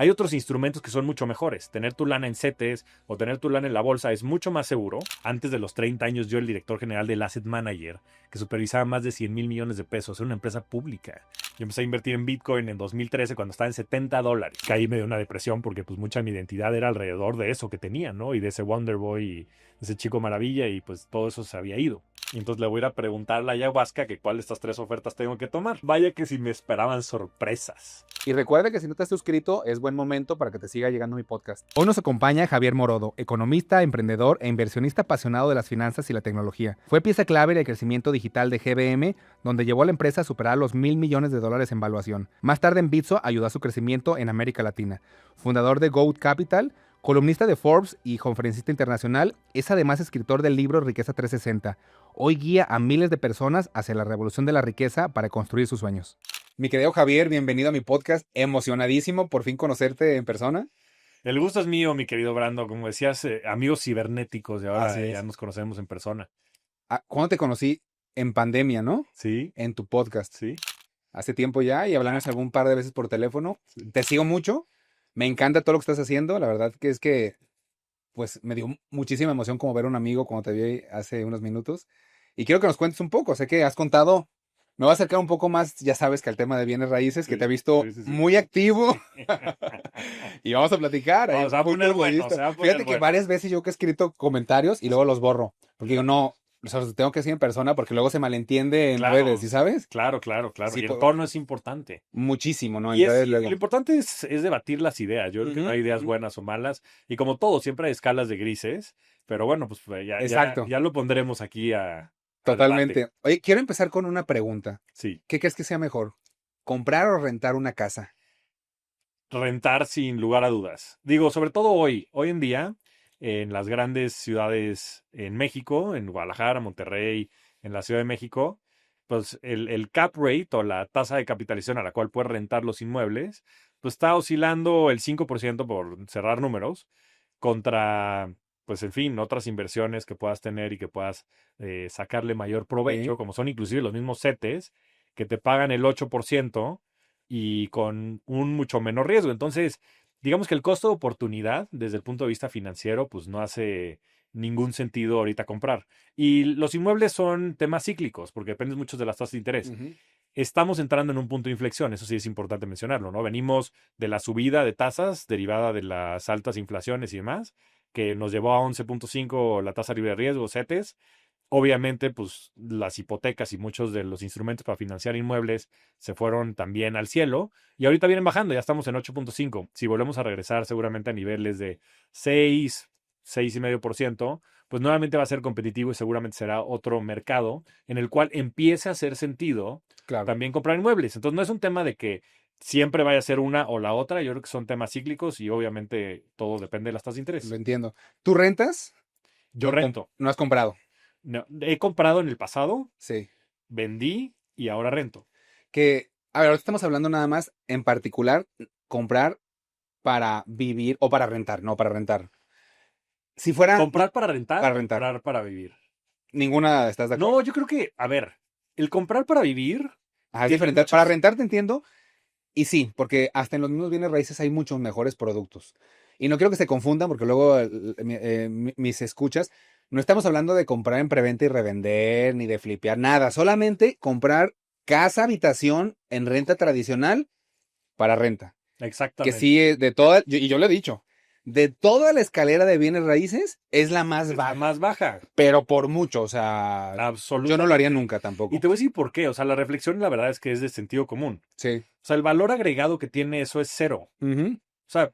Hay otros instrumentos que son mucho mejores. Tener tu lana en CETES o tener tu lana en la bolsa es mucho más seguro. Antes de los 30 años, yo, el director general del Asset Manager, que supervisaba más de 100 mil millones de pesos, era una empresa pública. Yo empecé a invertir en Bitcoin en 2013 cuando estaba en $70. Caí medio una depresión porque pues mucha de mi identidad era alrededor de eso que tenía, ¿no? Y de ese Wonder Boy y ese chico maravilla, y pues todo eso se había ido. Y entonces le voy a ir a preguntar a la ayahuasca que cuál de estas 3 ofertas tengo que tomar. Vaya que si me esperaban sorpresas. Y recuerda que si no te has suscrito, es buen momento para que te siga llegando mi podcast. Hoy nos acompaña Javier Morodo, economista, emprendedor e inversionista apasionado de las finanzas y la tecnología. Fue pieza clave en el crecimiento digital de GBM, donde llevó a la empresa a superar los $1,000 millones en valuación. Más tarde en Bitso ayudó a su crecimiento en América Latina. Fundador de Goat Capital, columnista de Forbes y conferencista internacional, es además escritor del libro Riqueza 360. Hoy guía a miles de personas hacia la revolución de la riqueza para construir sus sueños. Mi querido Javier, bienvenido a mi podcast. Emocionadísimo por fin conocerte en persona. El gusto es mío, mi querido Brando. Como decías, amigos cibernéticos, y ahora Así es. ya nos conocemos en persona. ¿Cuándo te conocí? En pandemia, ¿no? Sí, En tu podcast. sí. Hace tiempo ya y hablamos algún par de veces por teléfono. Te sigo mucho. Me encanta todo lo que estás haciendo. La verdad que es que pues me dio muchísima emoción como ver a un amigo cuando te vi hace unos minutos. Y quiero que nos cuentes un poco. Sé que has contado. Me voy a acercar un poco más, ya sabes, que al tema de bienes raíces, que te he visto sí. muy activo. Y vamos a platicar. No, Ahí se va a un poner punto de bueno, vista. se va a poner Fíjate que bueno. varias veces yo que he escrito comentarios y luego los borro. Porque digo, no, o sea, los tengo que decir en persona porque luego se malentiende en Claro, redes, ¿sí sabes? claro. Sí, Y el tono es importante. muchísimo, ¿no? Y Entonces luego. lo importante es debatir las ideas. Yo creo que no hay ideas buenas o malas. Y como todo, siempre hay escalas de grises. Pero bueno, pues Exacto, ya lo pondremos aquí a debate. totalmente. Oye, quiero empezar con una pregunta. Sí. ¿Qué crees que sea mejor? ¿Comprar o rentar una casa? Rentar sin lugar a dudas. Digo, sobre todo hoy en día, en las grandes ciudades en México, en Guadalajara, Monterrey, en la Ciudad de México, pues el cap rate o la tasa de capitalización a la cual puedes rentar los inmuebles, pues está oscilando el 5% por cerrar números contra, pues en fin, otras inversiones que puedas tener y que puedas sacarle mayor provecho, Sí. como son inclusive los mismos CETES, que te pagan el 8% y con un mucho menor riesgo. Entonces, digamos que el costo de oportunidad desde el punto de vista financiero, pues no hace ningún sentido ahorita comprar. Y los inmuebles son temas cíclicos, porque dependen mucho de las tasas de interés. Ujú. Estamos entrando en un punto de inflexión, eso sí es importante mencionarlo, ¿no? Venimos de la subida de tasas derivada de las altas inflaciones y demás, que nos llevó a 11.5 la tasa libre de riesgo, CETES. Obviamente, pues las hipotecas y muchos de los instrumentos para financiar inmuebles se fueron también al cielo y ahorita vienen bajando, ya estamos en 8.5. Si volvemos a regresar seguramente a niveles de 6,5%, pues nuevamente va a ser competitivo y seguramente será otro mercado en el cual empiece a hacer sentido Claro, también comprar inmuebles. Entonces no es un tema de que siempre vaya a ser una o la otra, yo creo que son temas cíclicos y obviamente todo depende de las tasas de lo interés. entiendo. ¿Tú rentas? Yo rento. No has comprado. No, he comprado en el pasado, Sí. vendí y ahora rento. A ver, ahora estamos hablando nada más en particular comprar para vivir o para rentar, no para rentar. Si fuera ¿Comprar para rentar para o rentar, comprar para vivir? ninguna estás de acuerdo. No, yo creo que, a ver, el comprar para vivir Ajá, es tiene diferente. Para muchas... rentar te entiendo. Y sí, porque hasta en los mismos bienes raíces hay muchos mejores productos. Y no quiero que se confundan, porque luego mis escuchas, no estamos hablando de comprar en preventa y revender, ni de flipear, nada. Solamente comprar casa, habitación en renta tradicional para renta. Que sí, Exactamente. de toda, y yo lo he dicho, de toda la escalera de bienes raíces es la más Es la baja, más baja. pero por mucho, o sea, yo no lo haría Absolutamente. nunca Y tampoco. te voy a decir por qué. O sea, la reflexión, la verdad es que es de sentido común. Sí. O sea, el valor agregado que tiene eso es cero. Ujú. O sea,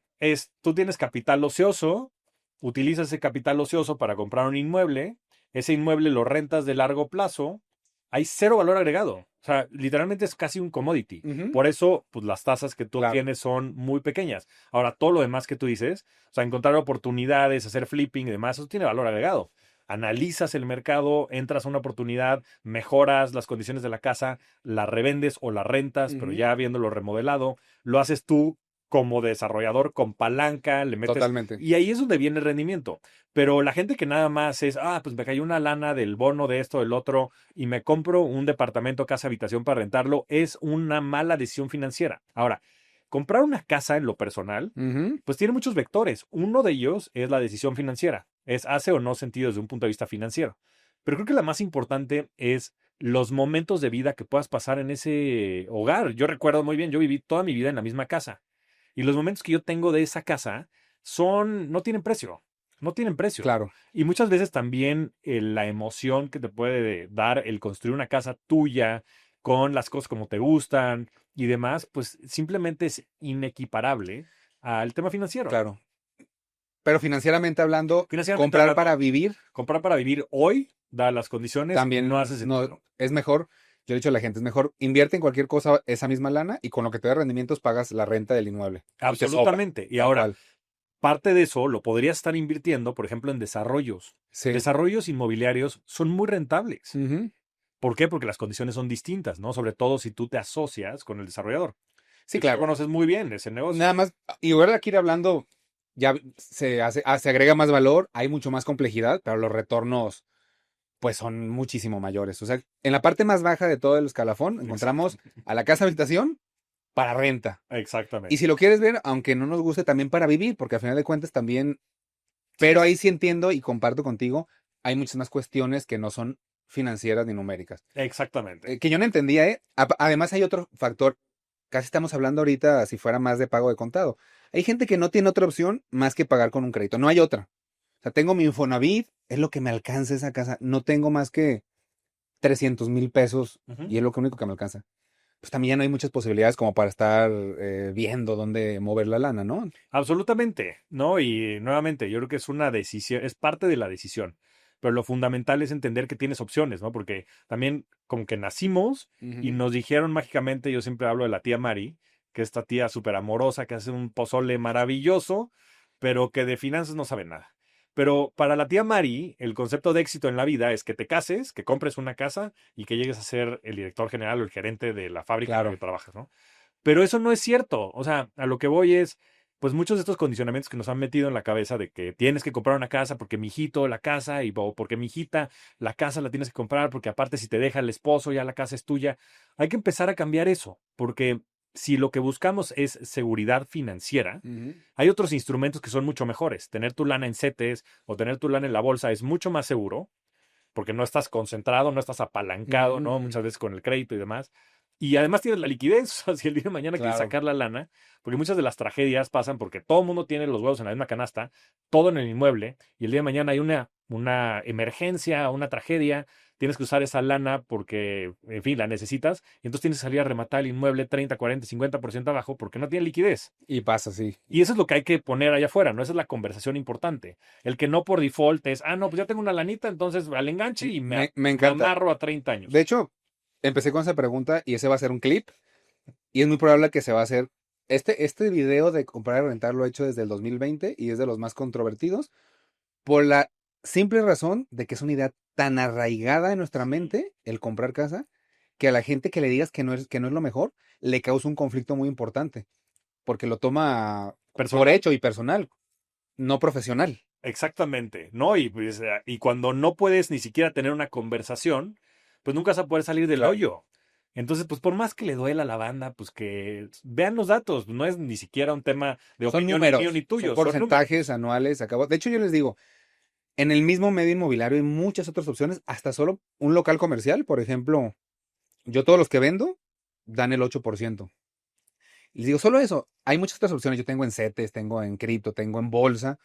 tú tienes capital ocioso, utilizas ese capital ocioso para comprar un inmueble, ese inmueble lo rentas de largo plazo, hay cero valor agregado. O sea, literalmente es casi un commodity. Ujú. Por eso, pues las tasas que tú Claro. obtienes son muy pequeñas. Ahora, todo lo demás que tú dices, o sea, encontrar oportunidades, hacer flipping y demás, eso tiene valor agregado. Analizas el mercado, entras a una oportunidad, mejoras las condiciones de la casa, la revendes o la rentas, pero Ujú. ya habiéndolo remodelado, lo haces tú como desarrollador con palanca, le metes, Totalmente. y ahí es donde viene el rendimiento. Pero la gente que nada más es, pues me cayó una lana del bono de esto, del otro, y me compro un departamento, casa, habitación para rentarlo, es una mala decisión financiera. Ahora, comprar una casa en lo personal, Ujú. pues tiene muchos vectores. Uno de ellos es la decisión financiera. Hace o no sentido desde un punto de vista financiero. Pero creo que la más importante es los momentos de vida que puedas pasar en ese hogar. Yo recuerdo muy bien, yo viví toda mi vida en la misma casa. Y los momentos que yo tengo de esa casa no tienen precio. No tienen precio. Claro, Y muchas veces también la emoción que te puede dar el construir una casa tuya con las cosas como te gustan y demás, pues simplemente es inequiparable al tema financiero. claro. Pero financieramente hablando, Financieramente comprar hablando, para vivir comprar para vivir hoy, dadas las condiciones, no hace también no sentido. es mejor. Yo he dicho a la gente, es mejor invierte en cualquier cosa esa misma lana y con lo que te da rendimientos pagas la renta del inmueble. Y te sobra, Absolutamente. Y tal ahora, cual. parte de eso lo podrías estar invirtiendo, por ejemplo, en desarrollos. Sí. Desarrollos inmobiliarios son muy rentables. Ujú. ¿Por qué? Porque las condiciones son distintas, ¿no? Sobre todo si tú te asocias con el desarrollador. Sí, Y tú claro. conoces muy bien ese negocio. Nada más, y ahora que ir hablando, ya se agrega más valor, hay mucho más complejidad, pero los retornos pues son muchísimo mayores. O sea, en la parte más baja de todo el escalafón Exacto. encontramos a la casa habitación para renta. Y si Exactamente. lo quieres ver, aunque no nos guste, también para vivir, porque al final de cuentas también, pero ahí sí entiendo y comparto contigo, hay muchas más cuestiones que no son financieras ni numéricas. Exactamente. Que yo no entendía, ¿eh? Además hay otro factor, casi estamos hablando ahorita si fuera más de pago de contado. Hay gente que no tiene otra opción más que pagar con un crédito, no hay otra. O sea, tengo mi Infonavit, es lo que me alcanza esa casa, no tengo más que 300,000 pesos Ujú. y es lo único que me alcanza. Pues también ya no hay muchas posibilidades como para estar viendo dónde mover la lana, ¿no? Absolutamente, ¿no? Y nuevamente, yo creo que es una decisión, es parte de la decisión. Pero lo fundamental es entender que tienes opciones, ¿no? Porque también como que nacimos y Ujú. nos dijeron mágicamente, yo siempre hablo de la tía Mari, que es esta tía súper amorosa, que hace un pozole maravilloso, pero que de finanzas no sabe nada. Pero para la tía Mari, el concepto de éxito en la vida es que te cases, que compres una casa y que llegues a ser el director general o el gerente de la fábrica en la que Claro. trabajas, ¿no? Pero eso no es cierto. O sea, a lo que voy es, pues muchos de estos condicionamientos que nos han metido en la cabeza de que tienes que comprar una casa porque mi hijito la casa o porque mi hijita la casa la tienes que comprar porque aparte si te deja el esposo ya la casa es tuya. Hay que empezar a cambiar eso porque si lo que buscamos es seguridad financiera, Ujú. hay otros instrumentos que son mucho mejores. Tener tu lana en CETES o tener tu lana en la bolsa es mucho más seguro porque no estás concentrado, no estás apalancado, ¿no? Ujú. Muchas veces con el crédito y demás. Y además tienes la liquidez, o sea, si el día de mañana quieres Claro. sacar la lana, porque muchas de las tragedias pasan porque todo el mundo tiene los huevos en la misma canasta, todo en el inmueble, y el día de mañana hay una emergencia, una tragedia, tienes que usar esa lana porque, en fin, la necesitas, y entonces tienes que salir a rematar el inmueble 30, 40, 50% abajo porque no tiene liquidez. Y pasa, sí. Y eso es lo que hay que poner allá afuera, ¿no? Esa es la conversación importante. El que no por default es, no, pues ya tengo una lanita, entonces al enganche y Me me encanta. amarro a 30 De años. hecho, empecé con esa pregunta y ese va a ser un clip y es muy probable que se va a hacer. Este video de comprar y rentar lo he hecho desde el 2020 y es de los más controvertidos por la simple razón de que es una idea tan arraigada en nuestra mente el comprar casa que a la gente que le digas que no es lo mejor le causa un conflicto muy importante porque lo toma por Personal. hecho y personal, no profesional. Exactamente, ¿no? Y, pues, y cuando no puedes ni siquiera tener una conversación, pues nunca vas a poder salir del Claro. hoyo. Entonces, pues por más que le duela a la banda, pues que vean los datos. No es ni siquiera un tema de Son opinión ni mío ni números, son tuyo, son porcentajes números. anuales. De hecho, yo les digo, en el mismo medio inmobiliario hay muchas otras opciones, hasta solo un local comercial, por ejemplo, yo todos los que vendo dan el 8%. Y les digo, solo eso, hay muchas otras opciones, yo tengo en CETES, tengo en cripto, tengo en bolsa,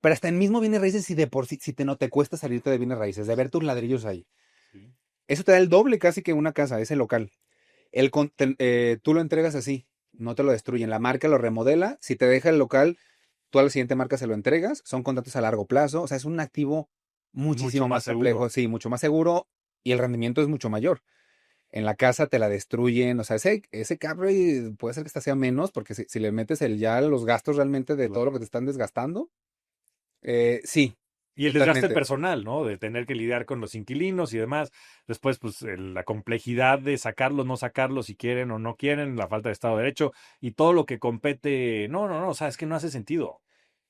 pero hasta en mismo bienes raíces, si de por sí, si te no te cuesta salirte de bienes raíces, de ver tus ladrillos ahí, Sí. eso te da el doble casi que una casa, ese local. Tú lo entregas así, no te lo destruyen, la marca lo remodela, si te deja el local, tú a la siguiente marca se lo entregas, son contratos a largo plazo, o sea, es un activo Mucho muchísimo más más complejo, seguro. sí, mucho más seguro y el rendimiento es mucho mayor. En la casa te la destruyen, o sea, ese cable puede ser que esta sea menos, porque si le metes ya los gastos realmente de todo lo que te están desgastando, sí, Y el desgaste totalmente. personal, ¿no? De tener que lidiar con los inquilinos y demás. Después, pues, la complejidad de sacarlos, no sacarlos, si quieren o no quieren, la falta de Estado de Derecho y todo lo que compete. No, no, no, o sea, es que no hace sentido.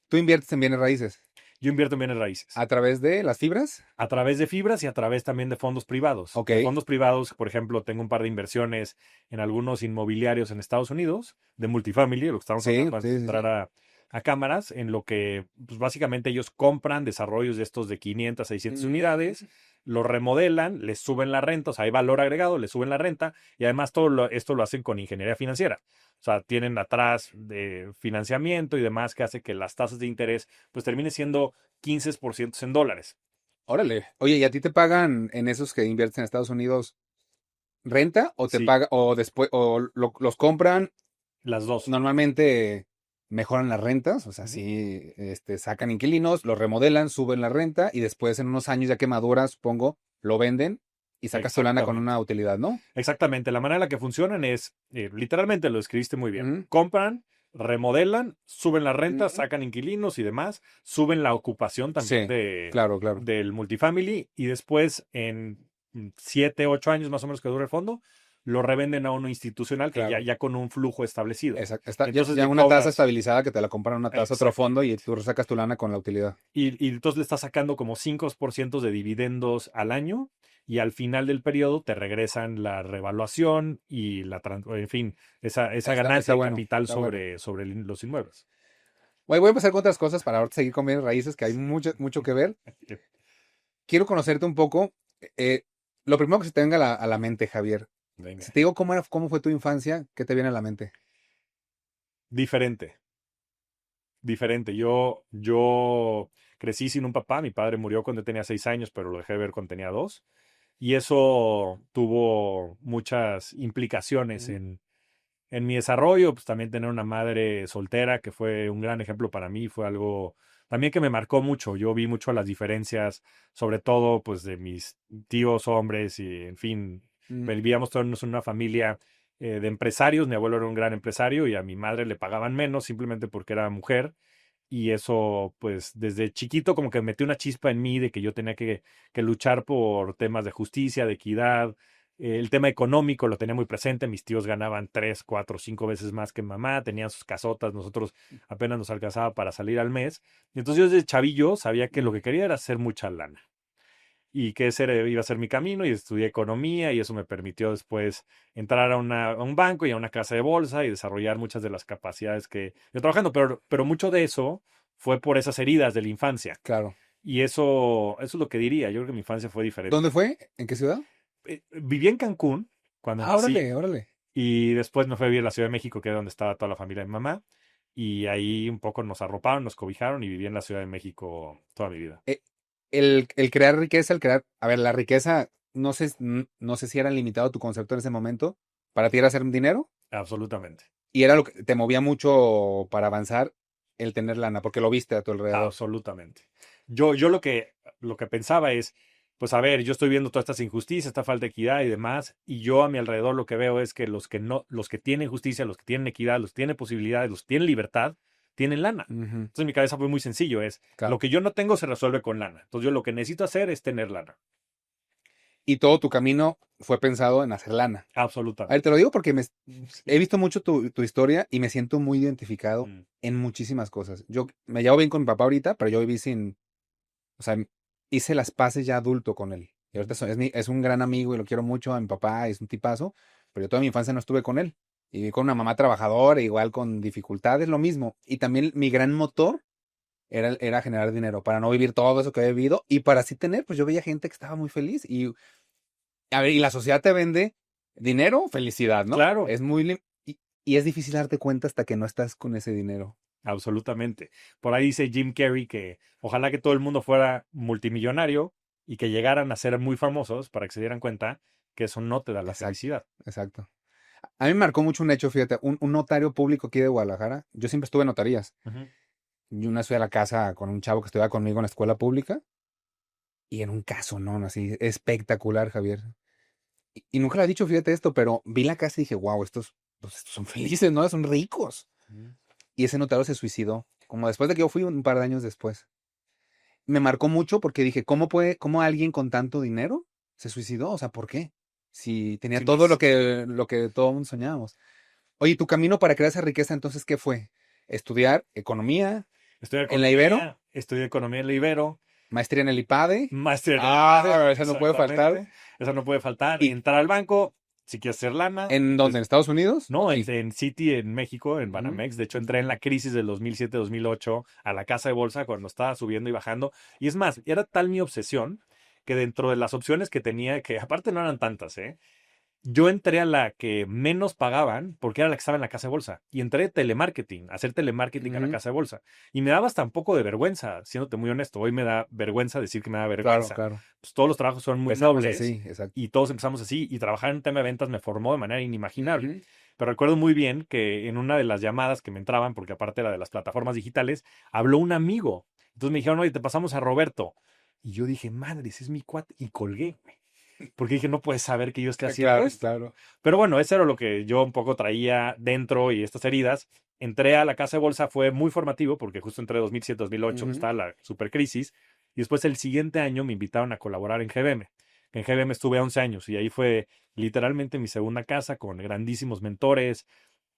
Tú inviertes en bienes raíces. Yo invierto en bienes raíces. ¿A través de las fibras? A través de fibras y a través también de fondos privados. Ok. De fondos privados, por ejemplo, tengo un par de inversiones en algunos inmobiliarios en Estados Unidos, de multifamily, lo que estamos Sí, hablando antes de sí, sí. entrar a cámaras, en lo que pues básicamente ellos compran desarrollos de estos de 500, 600 unidades, los remodelan, les suben la renta, o sea, hay valor agregado, les suben la renta y además esto lo hacen con ingeniería financiera. O sea, tienen atrás de financiamiento y demás que hace que las tasas de interés pues terminen siendo 15% en dólares. Órale. Oye, ¿y a ti te pagan en esos que inviertes en Estados Unidos renta o te Sí, paga o después los compran? las dos. Normalmente mejoran las rentas, o sea, Ujú. sí, sacan inquilinos, los remodelan, suben la renta y después en unos años ya que madura, supongo, lo venden y sacas tu lana con Exactamente. una utilidad, ¿no? Exactamente. La manera en la que funcionan es, literalmente lo escribiste muy bien. Ujú, Compran, remodelan, suben la renta, ujú. sacan inquilinos y demás, suben la ocupación también Sí, claro, claro. del multifamily y después en 7, 8 años más o menos que dura el fondo, lo revenden a uno institucional que Claro. ya con un flujo establecido. Exacto. Está ya, Entonces ya le una tasa cobras. estabilizada que te la compran una tasa otro Exacto. fondo y tú sacas tu lana con la utilidad. Y entonces le estás sacando como 5% de dividendos al año y al final del periodo te regresan la revaluación y en fin, esa Está ganancia de bueno, capital está bueno. sobre los inmuebles. Voy a empezar con otras cosas para ahora seguir con bienes raíces, que hay mucho, mucho que ver. Quiero conocerte un poco. eh, lo primero que se te venga a la mente, Javier. Si Venga. te digo cómo fue tu infancia, ¿qué te viene a la mente? Diferente, diferente. Yo crecí sin un papá. Mi padre murió cuando tenía 6 años, pero lo dejé de ver cuando tenía dos. Y eso tuvo muchas implicaciones Ujú. en mi desarrollo, pues también tener una madre soltera, que fue un gran ejemplo para mí, fue algo también que me marcó mucho. Yo vi mucho las diferencias, sobre todo pues de mis tíos hombres y en fin, Mm, vivíamos todos en una familia de empresarios. Mi abuelo era un gran empresario y a mi madre le pagaban menos simplemente porque era mujer. Y eso, pues, desde chiquito como que metió una chispa en mí de que yo tenía que luchar por temas de justicia, de equidad. El tema económico lo tenía muy presente. Mis tíos ganaban 3, 4, 5 veces más que mamá, tenían sus casotas, nosotros apenas nos alcanzaba para salir al mes. Y entonces yo desde chavillo sabía que lo mm. que quería era hacer mucha lana y que iba a ser mi camino y estudié economía y eso me permitió después entrar a un banco y a una casa de bolsa y desarrollar muchas de las capacidades que yo trabajando, pero mucho de eso fue por esas heridas de la infancia Claro. y eso es lo que diría. Yo creo que mi infancia fue ¿Dónde diferente. fue? ¿En qué ciudad? Viví en Cancún cuando Ah, nací órale, órale. y después me fui a vivir a la Ciudad de México, que es donde estaba toda la familia de mi mamá. Y ahí un poco nos arroparon, nos cobijaron y viví en la Ciudad de México toda mi vida. Eh, el crear riqueza, a ver, la riqueza, no sé si era limitado tu concepto en ese momento. Para ti era hacer dinero Absolutamente. y era lo que te movía mucho para avanzar el tener lana, porque lo viste a tu alrededor. Absolutamente. Yo lo que pensaba es, pues a ver, yo estoy viendo todas estas injusticias, esta falta de equidad y demás, y yo a mi alrededor lo que veo es que los que no, los que tienen justicia, los que tienen equidad, los que tienen posibilidades, los que tienen libertad, tienen lana. Ujú, Entonces mi cabeza fue muy sencillo, es lo claro. que yo no tengo se resuelve con lana. Entonces yo lo que necesito hacer es tener lana. Y todo tu camino fue pensado en hacer lana. A ver, te Absolutamente. lo digo porque Sí. he visto mucho tu historia y me siento muy identificado Mm, en muchísimas cosas. Yo me llevo bien con mi papá ahorita, pero yo viví sin, o sea, hice las paces ya adulto con él. Y ahorita ujú, es un gran amigo y lo quiero mucho a mi papá, es un tipazo, pero yo toda mi infancia no estuve con él. Y viví con una mamá trabajadora, igual con dificultades, lo mismo. Y también mi gran motor era generar dinero para no vivir todo eso que he vivido y para así tener, pues yo veía gente que estaba muy feliz. Y, a ver, y la sociedad te vende dinero, felicidad, ¿no? claro. Y es difícil darte cuenta hasta que no estás con ese dinero. Absolutamente. Por ahí dice Jim Carrey que ojalá que todo el mundo fuera multimillonario y que llegaran a ser muy famosos para que se dieran cuenta que eso no te da la Exacto, felicidad. exacto. A mí me marcó mucho un hecho, fíjate, un notario público aquí de Guadalajara. Yo siempre estuve en notarías. Ujú. Y una vez fui a la casa con un chavo que estudiaba conmigo en la escuela pública y en un caso, no, así espectacular, Javier. Y nunca le he dicho, fíjate esto, pero vi la casa y dije, wow, pues, estos son felices, ¿no? Son ricos. Ujú. Y ese notario se suicidó, como después de que yo fui un par de años después. Me marcó mucho porque dije, cómo alguien con tanto dinero se suicidó? O sea, ¿por qué? Si tenía Sí, todo lo que todo mundo soñábamos. Oye, ¿tu camino para crear esa riqueza entonces qué fue? ¿Estudiar economía estudiar en la Ibero? economía. estudié economía en la Ibero, Maestría en el IPADE. máster en el Ah, IPADE, esa no puede faltar. exactamente. Esa no puede faltar. ¿Y Entrar al banco, si quieres hacer lana. en dónde? ¿En Estados Unidos? No, Aquí. en Citi, en México, en Ujú. Banamex. De hecho, entré en la crisis del 2007-2008 a la casa de bolsa cuando estaba subiendo y bajando. Y es más, era tal mi obsesión que dentro de las opciones que tenía, que aparte no eran tantas, ¿eh? Yo entré a la que menos pagaban porque era la que estaba en la casa de bolsa. Y entré telemarketing, a hacer telemarketing a la Ujú. casa de bolsa. Y me daba hasta un poco de vergüenza, siéndote muy honesto. Hoy me da vergüenza decir que me da Claro, vergüenza. claro. Pues todos los trabajos son muy Empezamos nobles así, exacto. y todos empezamos así. Y trabajar en un tema de ventas me formó de manera inimaginable. Ujú. Pero recuerdo muy bien que en una de las llamadas que me entraban, porque aparte era de las plataformas digitales, habló un amigo. Entonces me dijeron, oye, te pasamos a Roberto. Y yo dije, madre, ese es mi cuate. Y colgué, güey. Porque dije, no puedes saber que yo esté haciendo Claro, esto. claro. Pero bueno, eso era lo que yo un poco traía dentro y estas heridas. Entré a la casa de bolsa, fue muy formativo porque justo entré 2007-2008, que Ujú. estaba la supercrisis. Y después el siguiente año me invitaron a colaborar en GBM. En GBM estuve 11 años y ahí fue literalmente mi segunda casa con grandísimos mentores.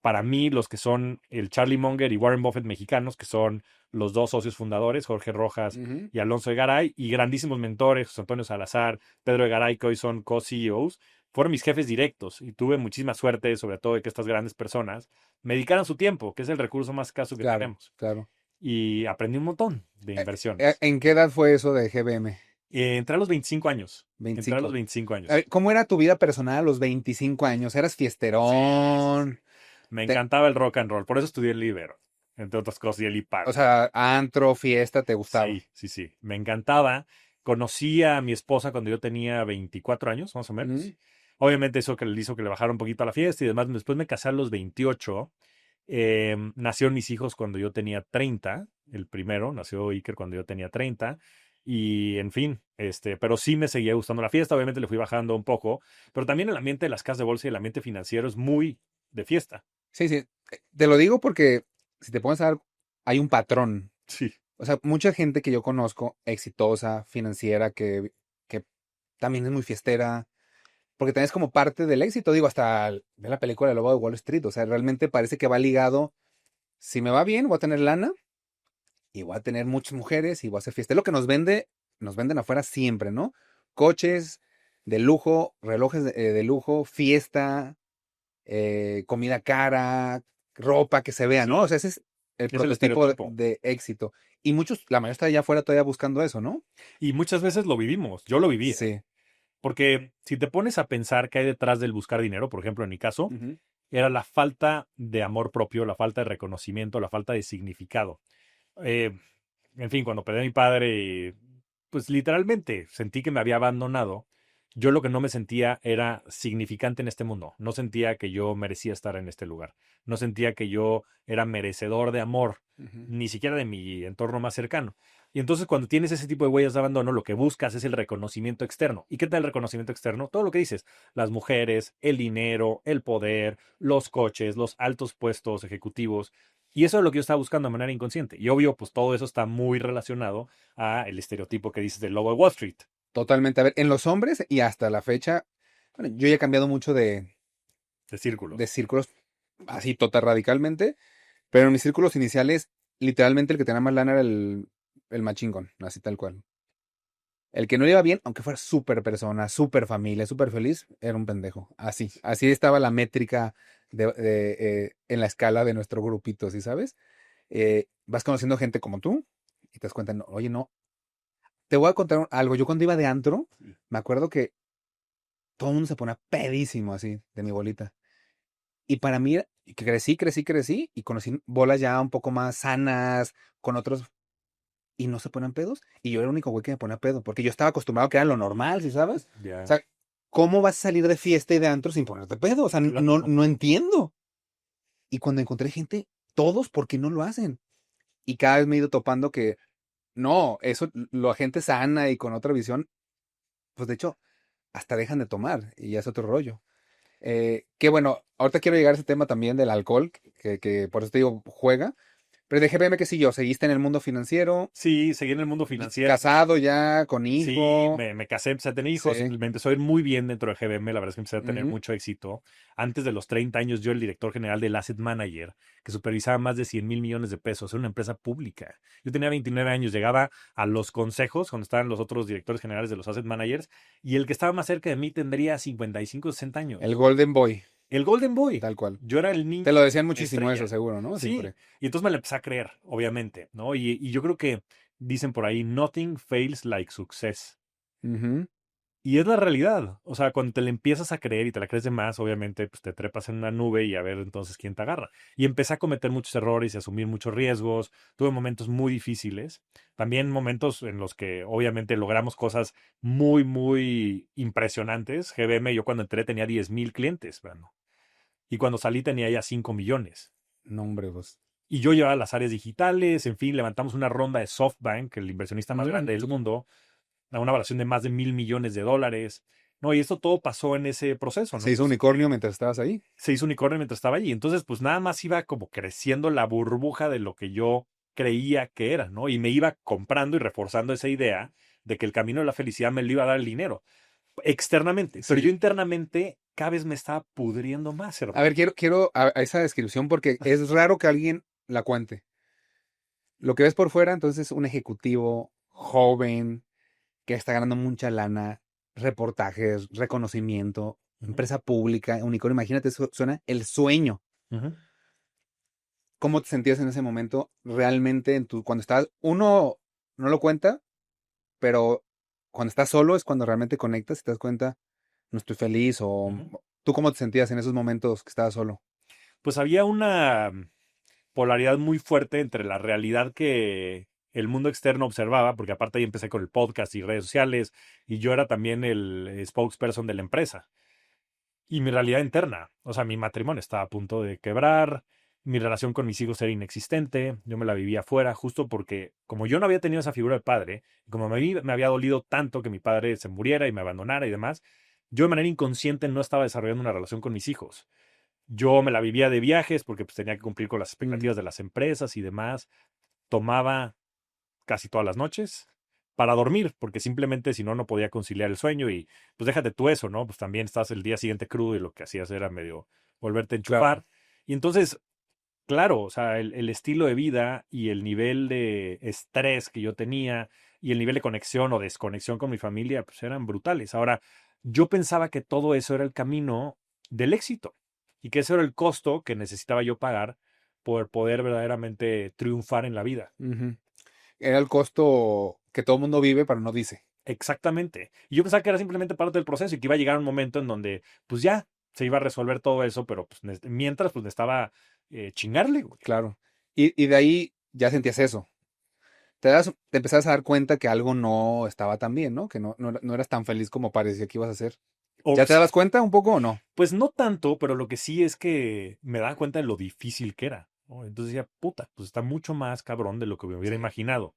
Para mí, los que son el Charlie Munger y Warren Buffett mexicanos, que son los dos socios fundadores, Jorge Rojas Ujú. y Alonso Egaray, y grandísimos mentores, José Antonio Salazar, Pedro Egaray, que hoy son co-CEOs, fueron mis jefes directos y tuve muchísima suerte, sobre todo de que estas grandes personas me dedicaran su tiempo, que es el recurso más escaso que Claro, tenemos. claro. Y aprendí un montón de inversiones. ¿En qué edad fue eso de GBM? Entré a los 25 años. Entré a los 25. 25 A años. ver, ¿cómo era tu vida personal a los 25 años? ¿Eras Sí, sí, sí. fiesterón? Me Te- encantaba el rock and roll, por eso estudié el Libero, entre otras cosas, y el o IPADE. sea, antro, fiesta, ¿te gustaba? Sí, sí, sí. Me encantaba. Conocí a mi esposa cuando yo tenía 24 años, más o Ujú. menos. Obviamente eso que le hizo que le bajara un poquito a la fiesta y demás. Después me casé a los 28. Nacieron mis hijos cuando yo tenía 30. El primero nació Iker cuando yo tenía 30. Y en fin, pero sí me seguía gustando la fiesta. Obviamente le fui bajando un poco. Pero también el ambiente de las casas de bolsa y el ambiente financiero es muy de fiesta. Sí, sí. Te lo digo porque si te pones a ver, hay un patrón. Sí. O sea, mucha gente que yo conozco, exitosa, financiera, que también es muy fiestera, porque también es como parte del éxito. Digo, hasta ve la película de Lobo de Wall Street. O sea, realmente parece que va ligado. Si me va bien, voy a tener lana y voy a tener muchas mujeres y voy a hacer fiesta. Es lo que nos venden afuera siempre, ¿no? Coches de lujo, relojes de lujo, fiesta, comida cara, ropa que se vea, ¿no? O Sí. sea, ese es el Es el prototipo estereotipo. de éxito. Y muchos, la mayoría está allá afuera todavía buscando eso, ¿no? Y muchas veces lo vivimos. Yo lo viví, ¿eh? Sí. Porque si te pones a pensar qué hay detrás del buscar dinero, por ejemplo, en mi caso, Ujú. era la falta de amor propio, la falta de reconocimiento, la falta de significado. Eh, en fin, cuando perdí a mi padre, pues literalmente sentí que me había abandonado. Yo lo que no me sentía era significante en este mundo. No sentía que yo merecía estar en este lugar. No sentía que yo era merecedor de amor, Ujú. ni siquiera de mi entorno más cercano. Y entonces cuando tienes ese tipo de huellas de abandono, lo que buscas es el reconocimiento externo. ¿Y qué tal el reconocimiento externo? Todo lo que dices, las mujeres, el dinero, el poder, los coches, los altos puestos ejecutivos. Y eso es lo que yo estaba buscando de manera inconsciente. Y obvio, pues todo eso está muy relacionado a el estereotipo que dices del lobo de Wall Street, Totalmente. A ver, en los hombres y hasta la fecha, bueno, yo ya he cambiado mucho de de círculos. círculos así total radicalmente, pero en mis círculos iniciales, literalmente el que tenía más lana era el más chingón, así tal cual. El que no le iba bien, aunque fuera súper persona, súper familia, súper feliz, era un pendejo. Así, así estaba la métrica en la escala de nuestro grupito, ¿sí sabes? Vas conociendo gente como tú y te das cuenta, no, oye, no, te voy a contar algo. Yo cuando iba de antro, me acuerdo que todo el mundo se ponía pedísimo así, de mi bolita. Y para mí, que crecí y conocí bolas ya un poco más sanas, con otros, y no se ponían pedos. Y yo era el único güey que me ponía pedo, porque yo estaba acostumbrado a que era lo normal, ¿sí sabes? O Ya, sea, ¿cómo vas a salir de fiesta y de antro sin ponerte pedo? O sea, no, claro. no entiendo. Y cuando encontré gente, todos, ¿por qué no lo hacen? Y cada vez me he ido topando que no, eso, la gente sana y con otra visión, pues de hecho, hasta dejan de tomar y ya es otro rollo. Que bueno, ahorita quiero llegar a ese tema también del alcohol, que por eso te digo, juega. Pero de GBM, ¿qué siguió? ¿Seguiste en el mundo financiero? Sí, seguí en el mundo financiero. ¿Casado ya, con Sí, hijo? me casé, empecé a tener hijos, Sí. me empezó a ir muy bien dentro de GBM, la verdad es que empecé a tener Ujú. mucho éxito. Antes de los 30 años, yo, el director general del Asset Manager, que supervisaba más de 100 mil millones de pesos, era una empresa pública. Yo tenía 29 años, llegaba a los consejos, cuando estaban los otros directores generales de los Asset Managers, y el que estaba más cerca de mí tendría 55, 60 El años. Golden Boy, El Golden Boy. tal cual. Yo era el Te lo niño decían muchísimo eso, estrella. seguro, ¿no? Sí, Siempre. y entonces me la empecé a creer, obviamente, ¿no? Y yo creo que dicen por ahí, nothing fails like success. Ujú. Y es la realidad. O sea, cuando te la empiezas a creer y te la crees de más, obviamente, pues te trepas en una nube y a ver entonces quién te agarra. Y empecé a cometer muchos errores y a asumir muchos riesgos. Tuve momentos muy difíciles. También momentos en los que obviamente logramos cosas muy, muy impresionantes. GBM, yo cuando entré tenía 10,000 clientes, bueno, y cuando salí tenía ya 5 millones. No, hombre, pues. Y yo llevaba las áreas digitales, en fin, levantamos una ronda de SoftBank, el inversionista más grande del mundo, a una valoración de más de $1,000 millones. No, y esto todo pasó en ese proceso, Se ¿no? hizo unicornio mientras estabas ahí. Se hizo unicornio mientras estaba allí. Entonces, pues nada más iba como creciendo la burbuja de lo que yo creía que era, ¿no? Y me iba comprando y reforzando esa idea de que el camino de la felicidad me lo iba a dar el dinero externamente. Pero yo Sí. internamente cada vez me estaba pudriendo más, A hermano. ver, quiero a esa descripción porque es raro que alguien la cuente. Lo que ves por fuera, entonces, un ejecutivo joven que está ganando mucha lana, reportajes, reconocimiento, Ujú, empresa pública, unicornio. Imagínate, eso suena el sueño. ujú. ¿Cómo te sentías en ese momento realmente cuando estás, uno no lo cuenta, pero cuando estás solo es cuando realmente conectas y te das cuenta, no estoy feliz o Ujú. tú cómo te sentías en esos momentos que estabas solo? Pues había una polaridad muy fuerte entre la realidad que el mundo externo observaba, porque aparte ahí empecé con el podcast y redes sociales, y yo era también el spokesperson de la empresa. Y mi realidad interna, o sea, mi matrimonio estaba a punto de quebrar, mi relación con mis hijos era inexistente, yo me la vivía afuera, justo porque como yo no había tenido esa figura de padre, y como me había dolido tanto que mi padre se muriera y me abandonara y demás, yo de manera inconsciente no estaba desarrollando una relación con mis hijos. Yo me la vivía de viajes porque pues, tenía que cumplir con las Ujú. expectativas de las empresas y demás. Tomaba casi todas las noches para dormir, porque simplemente si no, no podía conciliar el sueño y pues déjate tú eso, ¿no? Pues también estás el día siguiente crudo y lo que hacías era medio volverte a Claro. enchufar. Y entonces, claro, o sea, el estilo de vida y el nivel de estrés que yo tenía y el nivel de conexión o desconexión con mi familia, pues eran brutales. Ahora, yo pensaba que todo eso era el camino del éxito y que ese era el costo que necesitaba yo pagar por poder verdaderamente triunfar en la vida. Ujú. Era el costo que todo el mundo vive, pero no dice. Exactamente. Y yo pensaba que era simplemente parte del proceso y que iba a llegar un momento en donde, pues ya, se iba a resolver todo eso, pero pues mientras, pues necesitaba chingarle, güey. Claro. Y de ahí ya sentías eso. Te empezabas a dar cuenta que algo no estaba tan bien, ¿no? Que no eras tan feliz como parecía que ibas a ser. O, ¿Ya te dabas cuenta un poco o no? pues no tanto, pero lo que sí es que me daba cuenta de lo difícil que era, ¿no? Entonces decía, puta, pues está mucho más cabrón de lo que me hubiera Sí. imaginado.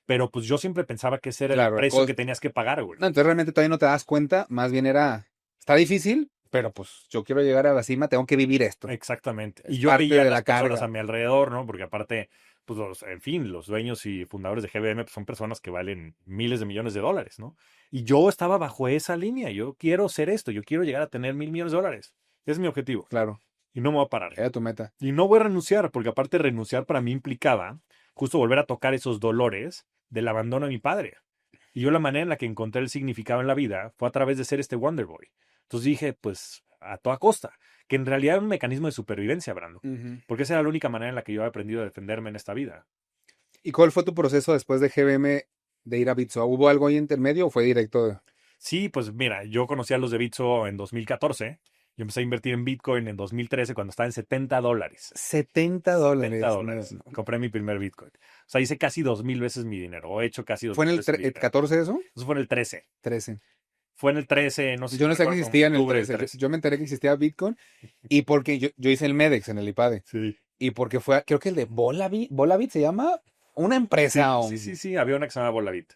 Pero pues yo siempre pensaba que ese era el Claro, precio que tenías que pagar, güey. no, entonces realmente todavía no te das cuenta, más bien está difícil, pero pues yo quiero llegar a la cima, tengo que vivir esto. Exactamente. Y Es yo parte veía a de las la personas a carga. mi alrededor, ¿no? Porque aparte, pues en fin, los dueños y fundadores de GBM pues, son personas que valen miles de millones de dólares, ¿no? Y yo estaba bajo esa línea. Yo quiero ser esto. Yo quiero llegar a tener 1,000 millones de dólares. Ese es mi objetivo. Claro, Y no me voy a parar. era tu meta. Y no voy a renunciar, porque aparte renunciar para mí implicaba justo volver a tocar esos dolores del abandono de mi padre. Y yo la manera en la que encontré el significado en la vida fue a través de ser este Wonder Boy. Entonces dije, pues a toda costa, que en realidad era un mecanismo de supervivencia, Brando, Ujú. porque esa era la única manera en la que yo he aprendido a defenderme en esta vida. ¿Y cuál fue tu proceso después de GBM de ir a Bitso? ¿Hubo algo ahí intermedio o fue directo? Sí, pues mira, yo conocí a los de Bitso en 2014. Yo empecé a invertir en Bitcoin en 2013 cuando estaba en $70. 70 70 dólares. dólares. Compré mi primer Bitcoin. O sea, hice casi 2,000 veces mi dinero, o he hecho casi dos ¿Fue mil en el veces mi dinero. 14 eso? Eso fue en el 13. 13. Fue en el 13, no sé si Yo no no sabía que recuerdo, como existía en el octubre del 13. Yo, 13. yo me enteré que existía Bitcoin y porque yo hice el MEDEX en el IPADE. Sí. Y porque fue, creo que el de Volavit se llama, una empresa. Sí, sí, sí, sí. Había una que se llama Volavit.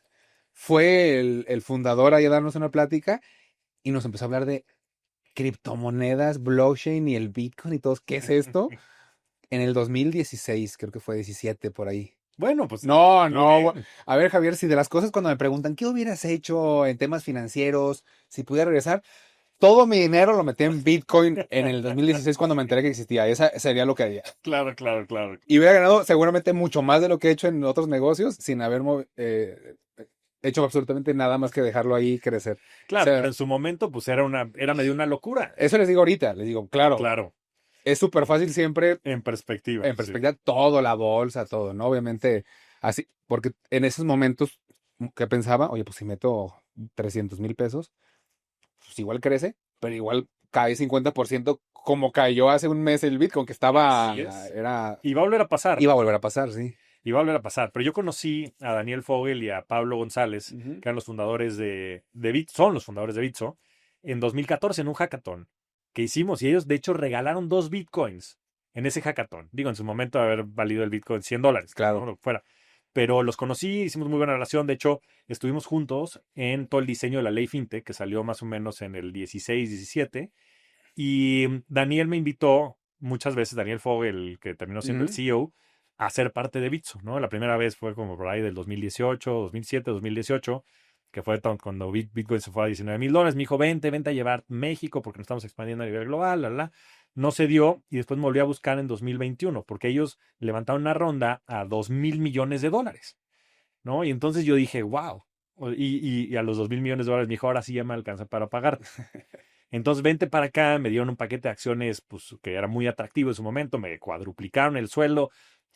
Fue el fundador ahí a darnos una plática y nos empezó a hablar de criptomonedas, blockchain y el Bitcoin y todos, ¿qué es esto? En el 2016, creo que fue 17 por ahí. Bueno, pues No, estuvo no. bien. A ver, Javier, si de las cosas cuando me preguntan qué hubieras hecho en temas financieros, si pudiera regresar, todo mi dinero lo metí en Bitcoin en el 2016 cuando me enteré que existía. Esa sería lo que haría. Claro, claro, claro. Y hubiera ganado seguramente mucho más de lo que he hecho en otros negocios sin haber hecho absolutamente nada más que dejarlo ahí crecer. O Claro, pero sea, en su momento, pues era medio una locura. eso les digo ahorita, les digo, claro, Claro, es súper fácil siempre, en perspectiva, en sí. perspectiva, todo, la bolsa, todo, ¿no? Obviamente, así, porque en esos momentos que pensaba, oye, pues si meto 300,000 pesos, pues igual crece, pero igual cae 50% como cayó hace un mes el Bitcoin, que Así es. Y va a volver a pasar. iba a volver a pasar, sí. Y va a volver a pasar. Pero yo conocí a Daniel Fogel y a Pablo González, Ujú. que eran los fundadores de Bitso, son los fundadores de Bitso, en 2014 en un hackathon que hicimos. Y ellos, de hecho, regalaron 2 Bitcoins en ese hackathon. Digo, en su momento haber valido el Bitcoin $100, ¿no? Claro. Lo que fuera. Pero los conocí, hicimos muy buena relación. De hecho, estuvimos juntos en todo el diseño de la ley FinTech, que salió más o menos en el 16, 17. Y Daniel me invitó muchas veces, Daniel Fogel, que terminó siendo el Ujú. CEO, a ser parte de Bitso, ¿no? La primera vez fue como por ahí del 2018, 2007, 2018, que fue cuando Bitcoin se fue a $19,000. Me dijo, vente, vente a llevar México porque nos estamos expandiendo a nivel global, No se dio y después me volví a buscar en 2021 porque ellos levantaron una ronda a $2,000 millones, ¿no? Y entonces yo dije, wow. Y a los $2,000 millones me dijo, ahora sí ya me alcanza para pagarte. Entonces, vente para acá, me dieron un paquete de acciones pues, que era muy atractivo en su momento, me cuadruplicaron el sueldo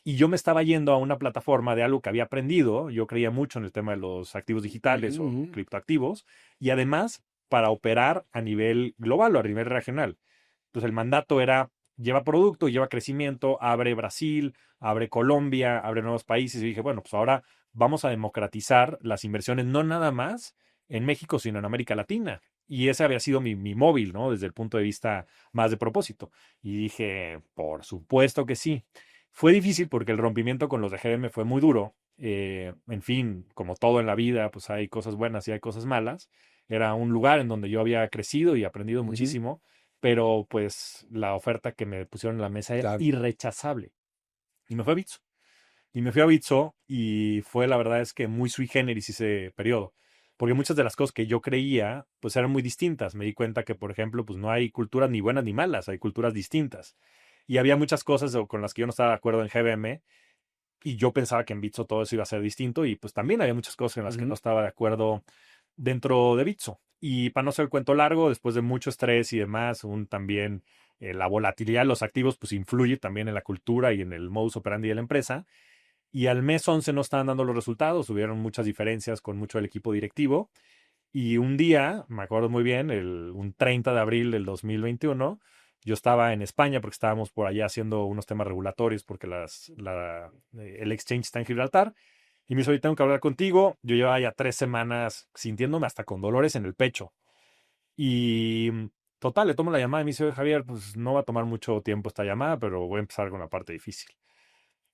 y yo me estaba yendo a una plataforma de algo que había aprendido. Yo creía mucho en el tema de los activos Ujú, digitales o ujú. criptoactivos y además para operar a nivel global o a nivel regional. Entonces, el mandato era lleva producto, lleva crecimiento, abre Brasil, abre Colombia, abre nuevos países. Y dije, bueno, pues ahora vamos a democratizar las inversiones, no nada más en México, sino en América Latina. Y ese había sido mi móvil, ¿no? Desde el punto de vista más de propósito. Y dije, por supuesto que sí. Fue difícil porque el rompimiento con los de GM fue muy duro. En fin, como todo en la vida, pues hay cosas buenas y hay cosas malas. Era un lugar en donde yo había crecido y aprendido Ujú. muchísimo, pero pues la oferta que me pusieron en la mesa era Claro. irrechazable. Y me fui a Bitso. Y me fui a Bitso y fue la verdad es que muy sui generis ese periodo. Porque muchas de las cosas que yo creía, pues eran muy distintas. Me di cuenta que, por ejemplo, pues no hay culturas ni buenas ni malas, hay culturas distintas. Y había muchas cosas con las que yo no estaba de acuerdo en GBM y yo pensaba que en Bitso todo eso iba a ser distinto y pues también había muchas cosas en las que no Ujú. estaba de acuerdo dentro de Bitso. Y para no ser el cuento largo, después de mucho estrés y demás, también la volatilidad de los activos pues influye también en la cultura y en el modus operandi de la empresa. Y al mes 11 no estaban dando los resultados, hubieron muchas diferencias con mucho del equipo directivo. Y un día, me acuerdo muy bien, un 30 de abril del 2021, yo estaba en España porque estábamos por allá haciendo unos temas regulatorios porque el exchange está en Gibraltar. Y me dijo, oye, tengo que hablar contigo. Yo llevaba ya 3 semanas sintiéndome hasta con dolores en el pecho. Y total, le tomo la llamada y me dice, oye, Javier, pues no va a tomar mucho tiempo esta llamada, pero voy a empezar con la parte difícil.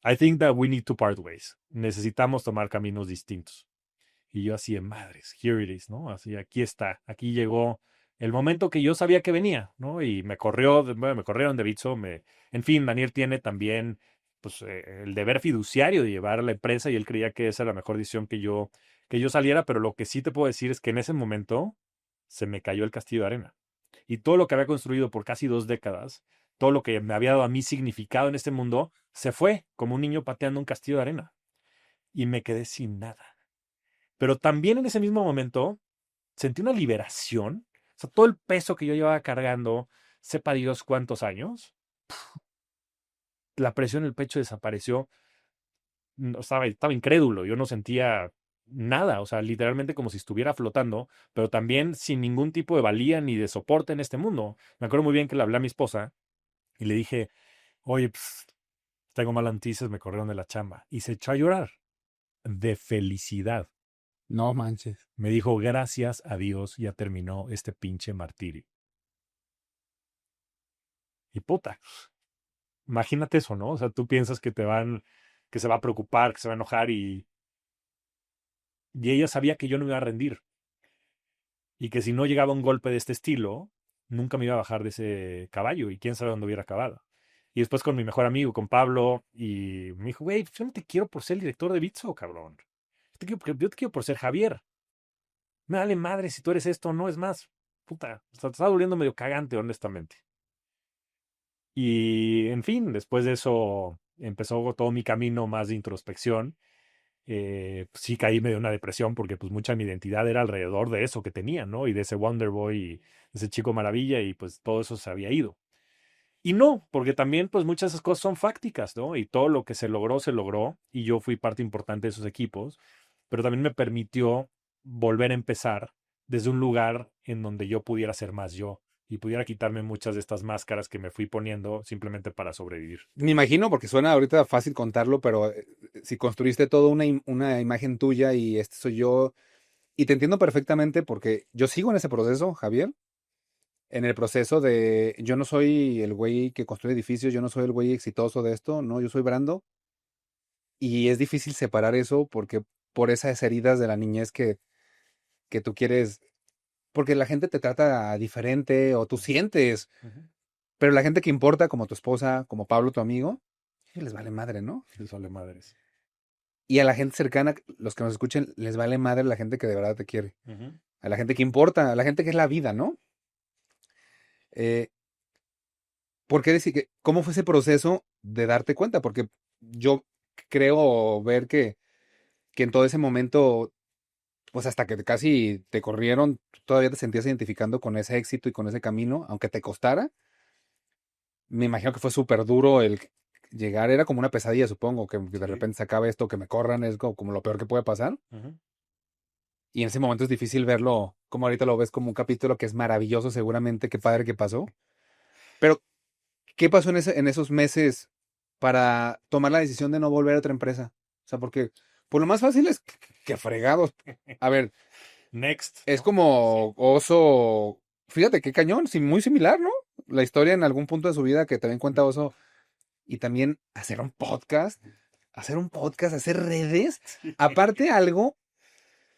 I think that we need to part ways. Necesitamos tomar caminos distintos. Y yo así de madres, here it is, ¿no? Así, aquí está, aquí llegó el momento que yo sabía que venía, ¿no? Y bueno, me corrieron de Bitso, en fin, Daniel tiene también, pues, el deber fiduciario de llevar a la empresa y él creía que esa era la mejor decisión que yo saliera, pero lo que sí te puedo decir es que en ese momento se me cayó el castillo de arena. Y todo lo que había construido por casi 2 décadas, todo lo que me había dado a mí significado en este mundo, se fue como un niño pateando un castillo de arena. Y me quedé sin nada. Pero también en ese mismo momento sentí una liberación. O sea, todo el peso que yo llevaba cargando, sepa Dios cuántos años, la presión en el pecho desapareció. No, estaba incrédulo, yo no sentía nada, o sea, literalmente como si estuviera flotando, pero también sin ningún tipo de valía ni de soporte en este mundo. Me acuerdo muy bien que le hablé a mi esposa y le dije, oye, tengo malas noticias, me corrieron de la chamba. Y se echó a llorar de felicidad. No manches. Me dijo, gracias a Dios, ya terminó este pinche martirio. Y puta, imagínate eso, ¿no? O sea, tú piensas que se va a preocupar, que se va a enojar y ella sabía que yo no me iba a rendir y que si no llegaba un golpe de este estilo, nunca me iba a bajar de ese caballo y quién sabe dónde hubiera acabado. Y después con mi mejor amigo, con Pablo, y me dijo, güey, yo no te quiero por ser el director de Bitso, cabrón. Yo te quiero por ser Javier. Me vale madre si tú eres esto o no, es más. Puta, hasta te está doliendo medio cagante, honestamente. Y, en fin, después de eso empezó todo mi camino más de introspección. Sí caí medio en una depresión porque pues mucha de mi identidad era alrededor de eso que tenía, ¿no? Y de ese Wonder Boy y ese chico maravilla y pues todo eso se había ido. Y no, porque también pues muchas de esas cosas son fácticas, ¿no? Y todo lo que se logró y yo fui parte importante de esos equipos, pero también me permitió volver a empezar desde un lugar en donde yo pudiera ser más yo y pudiera quitarme muchas de estas máscaras que me fui poniendo simplemente para sobrevivir. Me imagino, porque suena ahorita fácil contarlo, pero si construiste toda una imagen tuya y este soy yo, y te entiendo perfectamente porque yo sigo en ese proceso, Javier, en el proceso de yo no soy el güey que construye edificios, yo no soy el güey exitoso de esto, no, yo soy Brando, y es difícil separar eso porque por esas heridas de la niñez que tú quieres, porque la gente te trata diferente o tú sientes, Ujú. pero la gente que importa, como tu esposa, como Pablo, tu amigo, les vale madre, ¿no? Les vale madres. Y a la gente cercana, los que nos escuchen, les vale madre la gente que de verdad te quiere. Ujú. A la gente que importa, a la gente que es la vida, ¿no? Eh, ¿Por qué decir que, cómo fue ese proceso de darte cuenta? Porque yo creo ver que en todo ese momento, pues hasta que casi te corrieron, todavía te sentías identificando con ese éxito y con ese camino, aunque te costara. Me imagino que fue súper duro el llegar, era como una pesadilla, supongo, que de Sí. repente se acabe esto, que me corran, es como lo peor que puede pasar. Ujú. Y en ese momento es difícil verlo, como ahorita lo ves como un capítulo que es maravilloso, seguramente, qué padre que pasó. Pero, ¿qué pasó en esos meses para tomar la decisión de no volver a otra empresa? O sea, porque por lo más fácil es que fregados. A ver, Next, es ¿no? como Oso, fíjate qué cañón, sí, muy similar, ¿no? La historia en algún punto de su vida que también cuenta Oso. Y también hacer un podcast, hacer redes. Sí. Aparte algo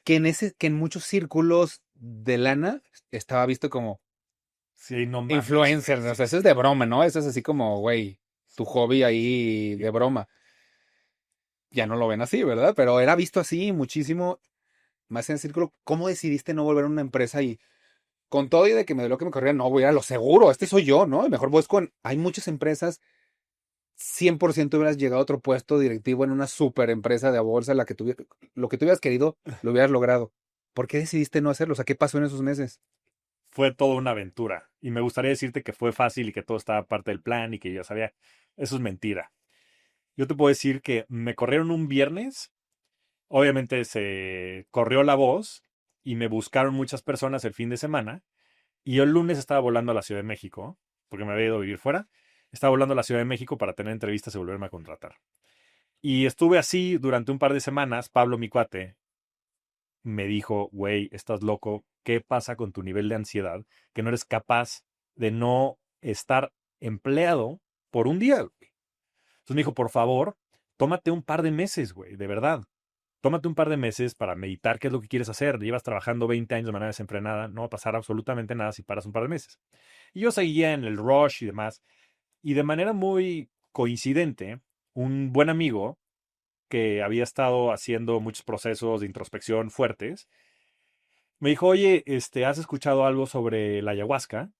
que en muchos círculos de lana estaba visto como Sí, no mames. influencer, o Sí, sea, eso es de broma, ¿no? Eso es así como, güey, tu hobby ahí de broma. Ya no lo ven así, ¿verdad? Pero era visto así muchísimo, más en el círculo. ¿Cómo decidiste no volver a una empresa y con todo y de que me dolió que me corrieran, no, voy a ir a lo seguro, este soy yo, ¿no? Y mejor voy con, hay muchas empresas, 100% hubieras llegado a otro puesto directivo en una super empresa de bolsa, la que lo que tú hubieras querido, lo hubieras logrado. ¿Por qué decidiste no hacerlo? O sea, ¿qué pasó en esos meses? fue toda una aventura. Y me gustaría decirte que fue fácil y que todo estaba parte del plan y que yo sabía. Eso es mentira. Yo te puedo decir que me corrieron un viernes. Obviamente se corrió la voz y me buscaron muchas personas el fin de semana. Y yo el lunes estaba volando a la Ciudad de México, porque me había ido a vivir fuera. Estaba volando a la Ciudad de México para tener entrevistas y volverme a contratar. Y estuve así durante un par de semanas. Pablo, mi cuate, me dijo, güey, estás loco, ¿qué pasa con tu nivel de ansiedad? Que no eres capaz de no estar empleado por un día, güey. Entonces me dijo, por favor, tómate un par de meses, güey, de verdad. Tómate un par de meses para meditar qué es lo que quieres hacer. Llevas trabajando 20 años de manera desenfrenada, no va a pasar absolutamente nada si paras un par de meses. Y yo seguía en el rush y demás. Y de manera muy coincidente, un buen amigo que había estado haciendo muchos procesos de introspección fuertes, me dijo, oye, ¿has escuchado algo sobre la ayahuasca?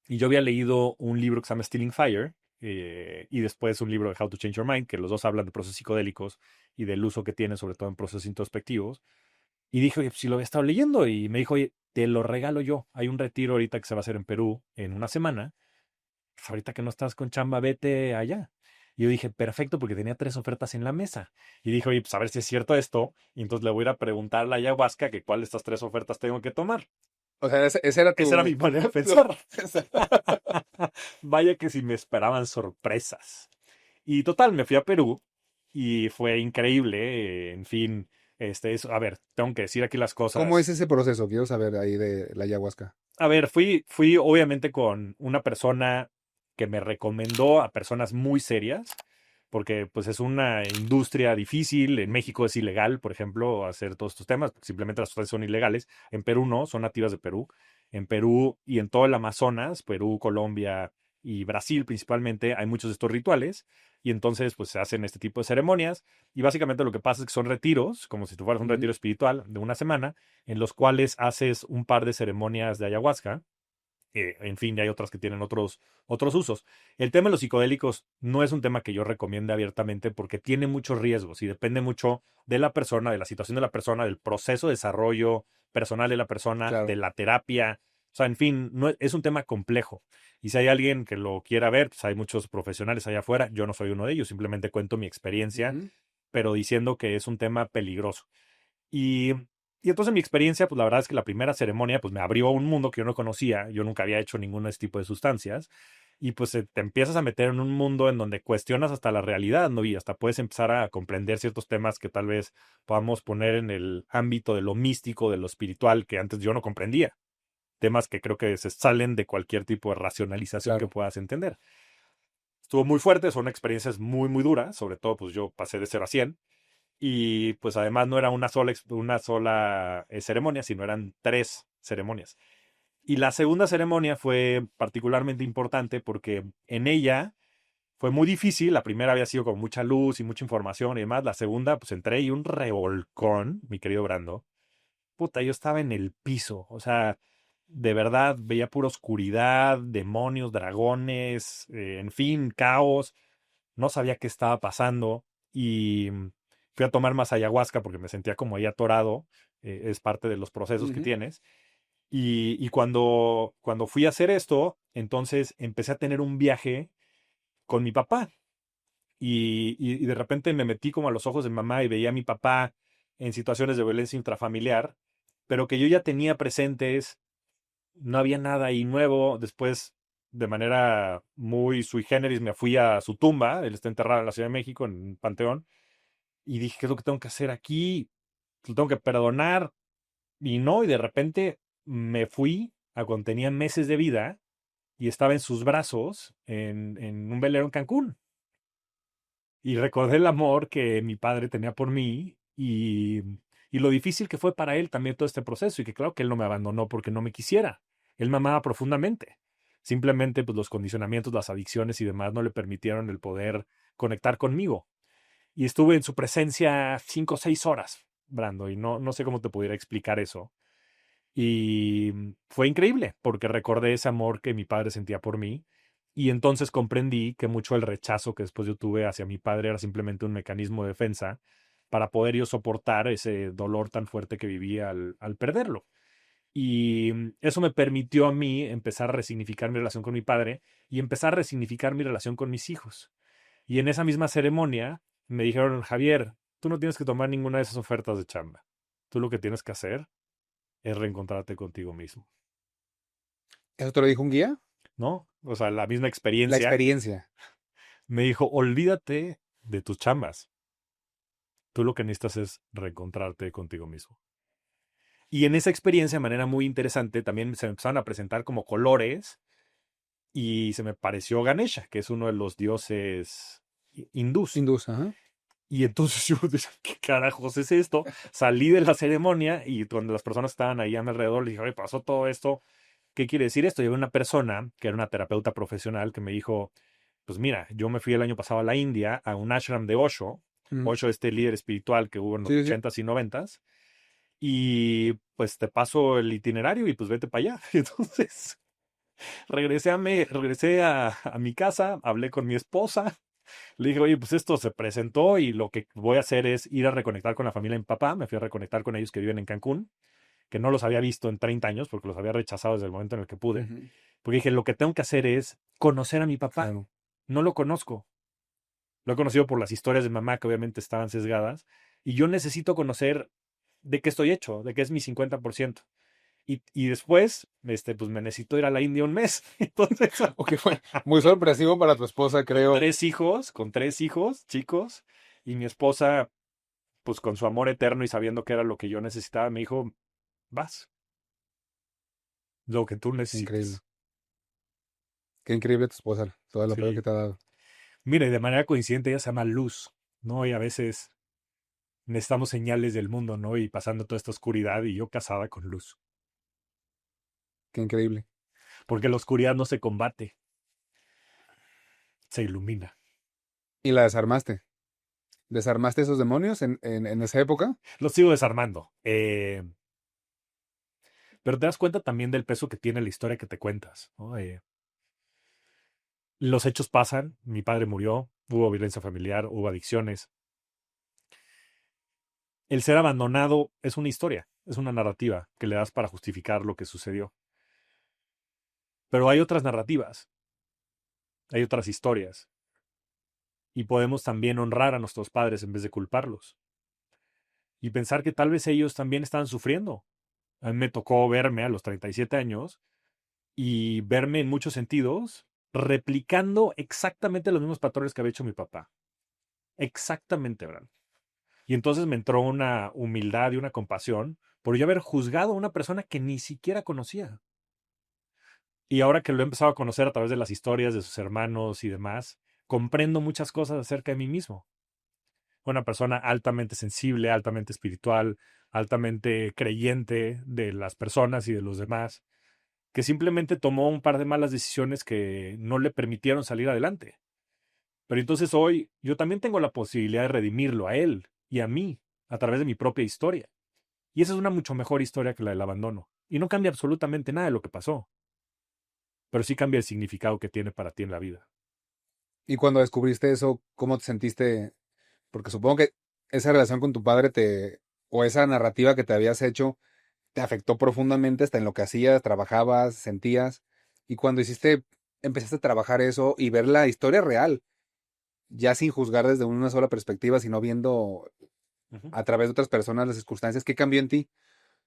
Y yo había leído un libro que se llama Stealing Fire y después un libro de How to Change Your Mind, que los dos hablan de procesos psicodélicos y del uso que tienen, sobre todo en procesos introspectivos. Y dije, oye, pues si lo había estado leyendo. Y me dijo, oye, te lo regalo yo. Hay un retiro ahorita que se va a hacer en Perú en una semana. Pues ahorita que no estás con chamba, vete allá. Y yo dije, perfecto, porque tenía 3 ofertas en la mesa. Y dije, oye, pues a ver si es cierto esto. Y entonces le voy a ir a preguntar a la ayahuasca que cuál de estas 3 ofertas tengo que tomar. O sea, ese era Esa era mi tu... manera de pensar. Vaya que si me esperaban sorpresas. Y total, me fui a Perú y fue increíble. En fin, a ver, tengo que decir aquí las ¿Cómo es cosas. ese proceso? Quiero saber ahí de la ayahuasca. A ver, fui obviamente con una persona que me recomendó a personas muy serias, porque pues es una industria difícil. En México es ilegal, por ejemplo, hacer todos estos temas, porque simplemente las sustancias son ilegales. En Perú no, son nativas de Perú. En Perú y en todo el Amazonas, Perú, Colombia, y Brasil principalmente hay muchos de estos rituales y entonces pues se hacen este tipo de ceremonias y básicamente lo que pasa es que son retiros, como si tú fueras un Ujú. retiro espiritual de una semana, en los cuales haces un par de ceremonias de ayahuasca. En fin, y hay otras que tienen otros usos. El tema de los psicodélicos no es un tema que yo recomiende abiertamente porque tiene muchos riesgos y depende mucho de la persona, de la situación de la persona, del proceso de desarrollo personal de la persona, de Claro. la terapia. O sea, en fin, no, es un tema complejo. Y si hay alguien que lo quiera ver, pues hay muchos profesionales allá afuera. Yo no soy uno de ellos, simplemente cuento mi experiencia, Ujú. pero diciendo que es un tema peligroso. Y, y entonces mi experiencia, pues la verdad es que la primera ceremonia, pues me abrió un mundo que yo no conocía. Yo nunca había hecho ningún de este tipo de sustancias. Y pues te empiezas a meter en un mundo en donde cuestionas hasta la realidad, ¿no? Y hasta puedes empezar a comprender ciertos temas que tal vez podamos poner en el ámbito de lo místico, de lo espiritual, que antes yo no comprendía. Temas que creo que se salen de cualquier tipo de racionalización que Claro. puedas entender. Estuvo muy fuerte, son experiencias muy, muy duras. Sobre todo, pues yo pasé de 0 a 100. Y pues además no era una sola ceremonia, sino eran 3 ceremonias. Y la segunda ceremonia fue particularmente importante porque en ella fue muy difícil. La primera había sido con mucha luz y mucha información y demás. La segunda, pues entré y un revolcón, mi querido Brando. Puta, yo estaba en el piso. O sea, de verdad veía pura oscuridad, demonios, dragones, en fin, caos. No sabía qué estaba pasando y fui a tomar más ayahuasca porque me sentía como ahí atorado. Es parte de los procesos que Ujú. tienes. Y cuando fui a hacer esto, entonces empecé a tener un viaje con mi papá. Y de repente me metí como a los ojos de mamá y veía a mi papá en situaciones de violencia intrafamiliar, pero que yo ya tenía presentes, no había nada ahí nuevo. Después, de manera muy sui generis, me fui a su tumba. Él está enterrado en la Ciudad de México, en un panteón. Y dije, ¿qué es lo que tengo que hacer aquí? Lo tengo que perdonar. Y no, y de repente me fui a cuando tenía meses de vida y estaba en sus brazos en un velero en Cancún. Y recordé el amor que mi padre tenía por mí y lo difícil que fue para él también todo este proceso. Y que claro que él no me abandonó porque no me quisiera. Él me amaba profundamente. Simplemente pues los condicionamientos, las adicciones y demás no le permitieron el poder conectar conmigo. Y estuve en su presencia 5 o 6 horas, Brando, y no sé cómo te pudiera explicar eso. Y fue increíble porque recordé ese amor que mi padre sentía por mí y entonces comprendí que mucho el rechazo que después yo tuve hacia mi padre era simplemente un mecanismo de defensa para poder yo soportar ese dolor tan fuerte que vivía al perderlo. Y eso me permitió a mí empezar a resignificar mi relación con mi padre y empezar a resignificar mi relación con mis hijos. Y en esa misma ceremonia me dijeron, Javier, tú no tienes que tomar ninguna de esas ofertas de chamba. Tú lo que tienes que hacer es reencontrarte contigo mismo, ¿Eso te lo dijo un guía? ¿no? O sea, la misma La experiencia experiencia. me dijo, olvídate de tus chambas. Tú lo que necesitas es reencontrarte contigo mismo. Y en esa experiencia, de manera muy interesante, también se me empezaron a presentar como colores y se me pareció Ganesha, que es uno de los dioses hindús. Hindús, ajá. Y entonces yo decía, ¿qué carajos es esto? Salí de la ceremonia y cuando las personas estaban ahí a mi alrededor, le dije, oye, pasó todo esto. ¿Qué quiere decir esto? Y había una persona que era una terapeuta profesional que me dijo, pues mira, yo me fui el año pasado a la India, a un ashram de Osho. Ujú. Osho, este líder espiritual que hubo en los Sí, sí, sí. 80s y 90s. Y pues te paso el itinerario y pues vete para allá. Entonces regresé a mi casa, hablé con mi esposa, le dije, oye, pues esto se presentó y lo que voy a hacer es ir a reconectar con la familia de mi papá. Me fui a reconectar con ellos que viven en Cancún, que no los había visto en 30 años porque los había rechazado desde el momento en el que pude. Ujú. Porque dije, lo que tengo que hacer es conocer a mi papá. Claro. No lo conozco. Lo he conocido por las historias de mamá que obviamente estaban sesgadas. Y yo necesito conocer de qué estoy hecho, de qué es mi 50%. Y después, pues me necesito ir a la India un mes. Entonces, Ok, fue muy sorpresivo para tu esposa, creo. 3 hijos, con 3 hijos, chicos, y mi esposa, pues con su amor eterno y sabiendo que era lo que yo necesitaba, me dijo, vas, lo que tú Qué increíble. necesites. Qué increíble tu esposa, todo el apoyo que Sí. te ha dado. Mira, y de manera coincidente ella se llama Luz, ¿no? Y a veces necesitamos señales del mundo, ¿no? Y pasando toda esta oscuridad y yo casada con Luz. Qué increíble. Porque la oscuridad no se combate, se ilumina. ¿Y la desarmaste? ¿Desarmaste esos demonios en esa época? Los sigo desarmando. Pero te das cuenta también del peso que tiene la historia que te cuentas, ¿no? Los hechos pasan, mi padre murió, hubo violencia familiar, hubo adicciones. El ser abandonado es una historia, es una narrativa que le das para justificar lo que sucedió. Pero hay otras narrativas, hay otras historias, y podemos también honrar a nuestros padres en vez de culparlos. Y pensar que tal vez ellos también estaban sufriendo. A mí me tocó verme a los 37 años y verme en muchos sentidos replicando exactamente los mismos patrones que había hecho mi papá. Exactamente, Bran. Y entonces me entró una humildad y una compasión por yo haber juzgado a una persona que ni siquiera conocía. Y ahora que lo he empezado a conocer a través de las historias de sus hermanos y demás, comprendo muchas cosas acerca de mí mismo. Una persona altamente sensible, altamente espiritual, altamente creyente de las personas y de los demás, que simplemente tomó un par de malas decisiones que no le permitieron salir adelante. Pero entonces hoy yo también tengo la posibilidad de redimirlo a él y a mí a través de mi propia historia. Y esa es una mucho mejor historia que la del abandono. Y no cambia absolutamente nada de lo que pasó, pero sí cambia el significado que tiene para ti en la vida. Y cuando descubriste eso, ¿cómo te sentiste? Porque supongo que esa relación con tu padre o esa narrativa que te habías hecho, te afectó profundamente hasta en lo que hacías, trabajabas, sentías. Y cuando empezaste a trabajar eso y ver la historia real, ya sin juzgar desde una sola perspectiva, sino viendo Ujú. a través de otras personas las circunstancias, ¿qué cambió en ti?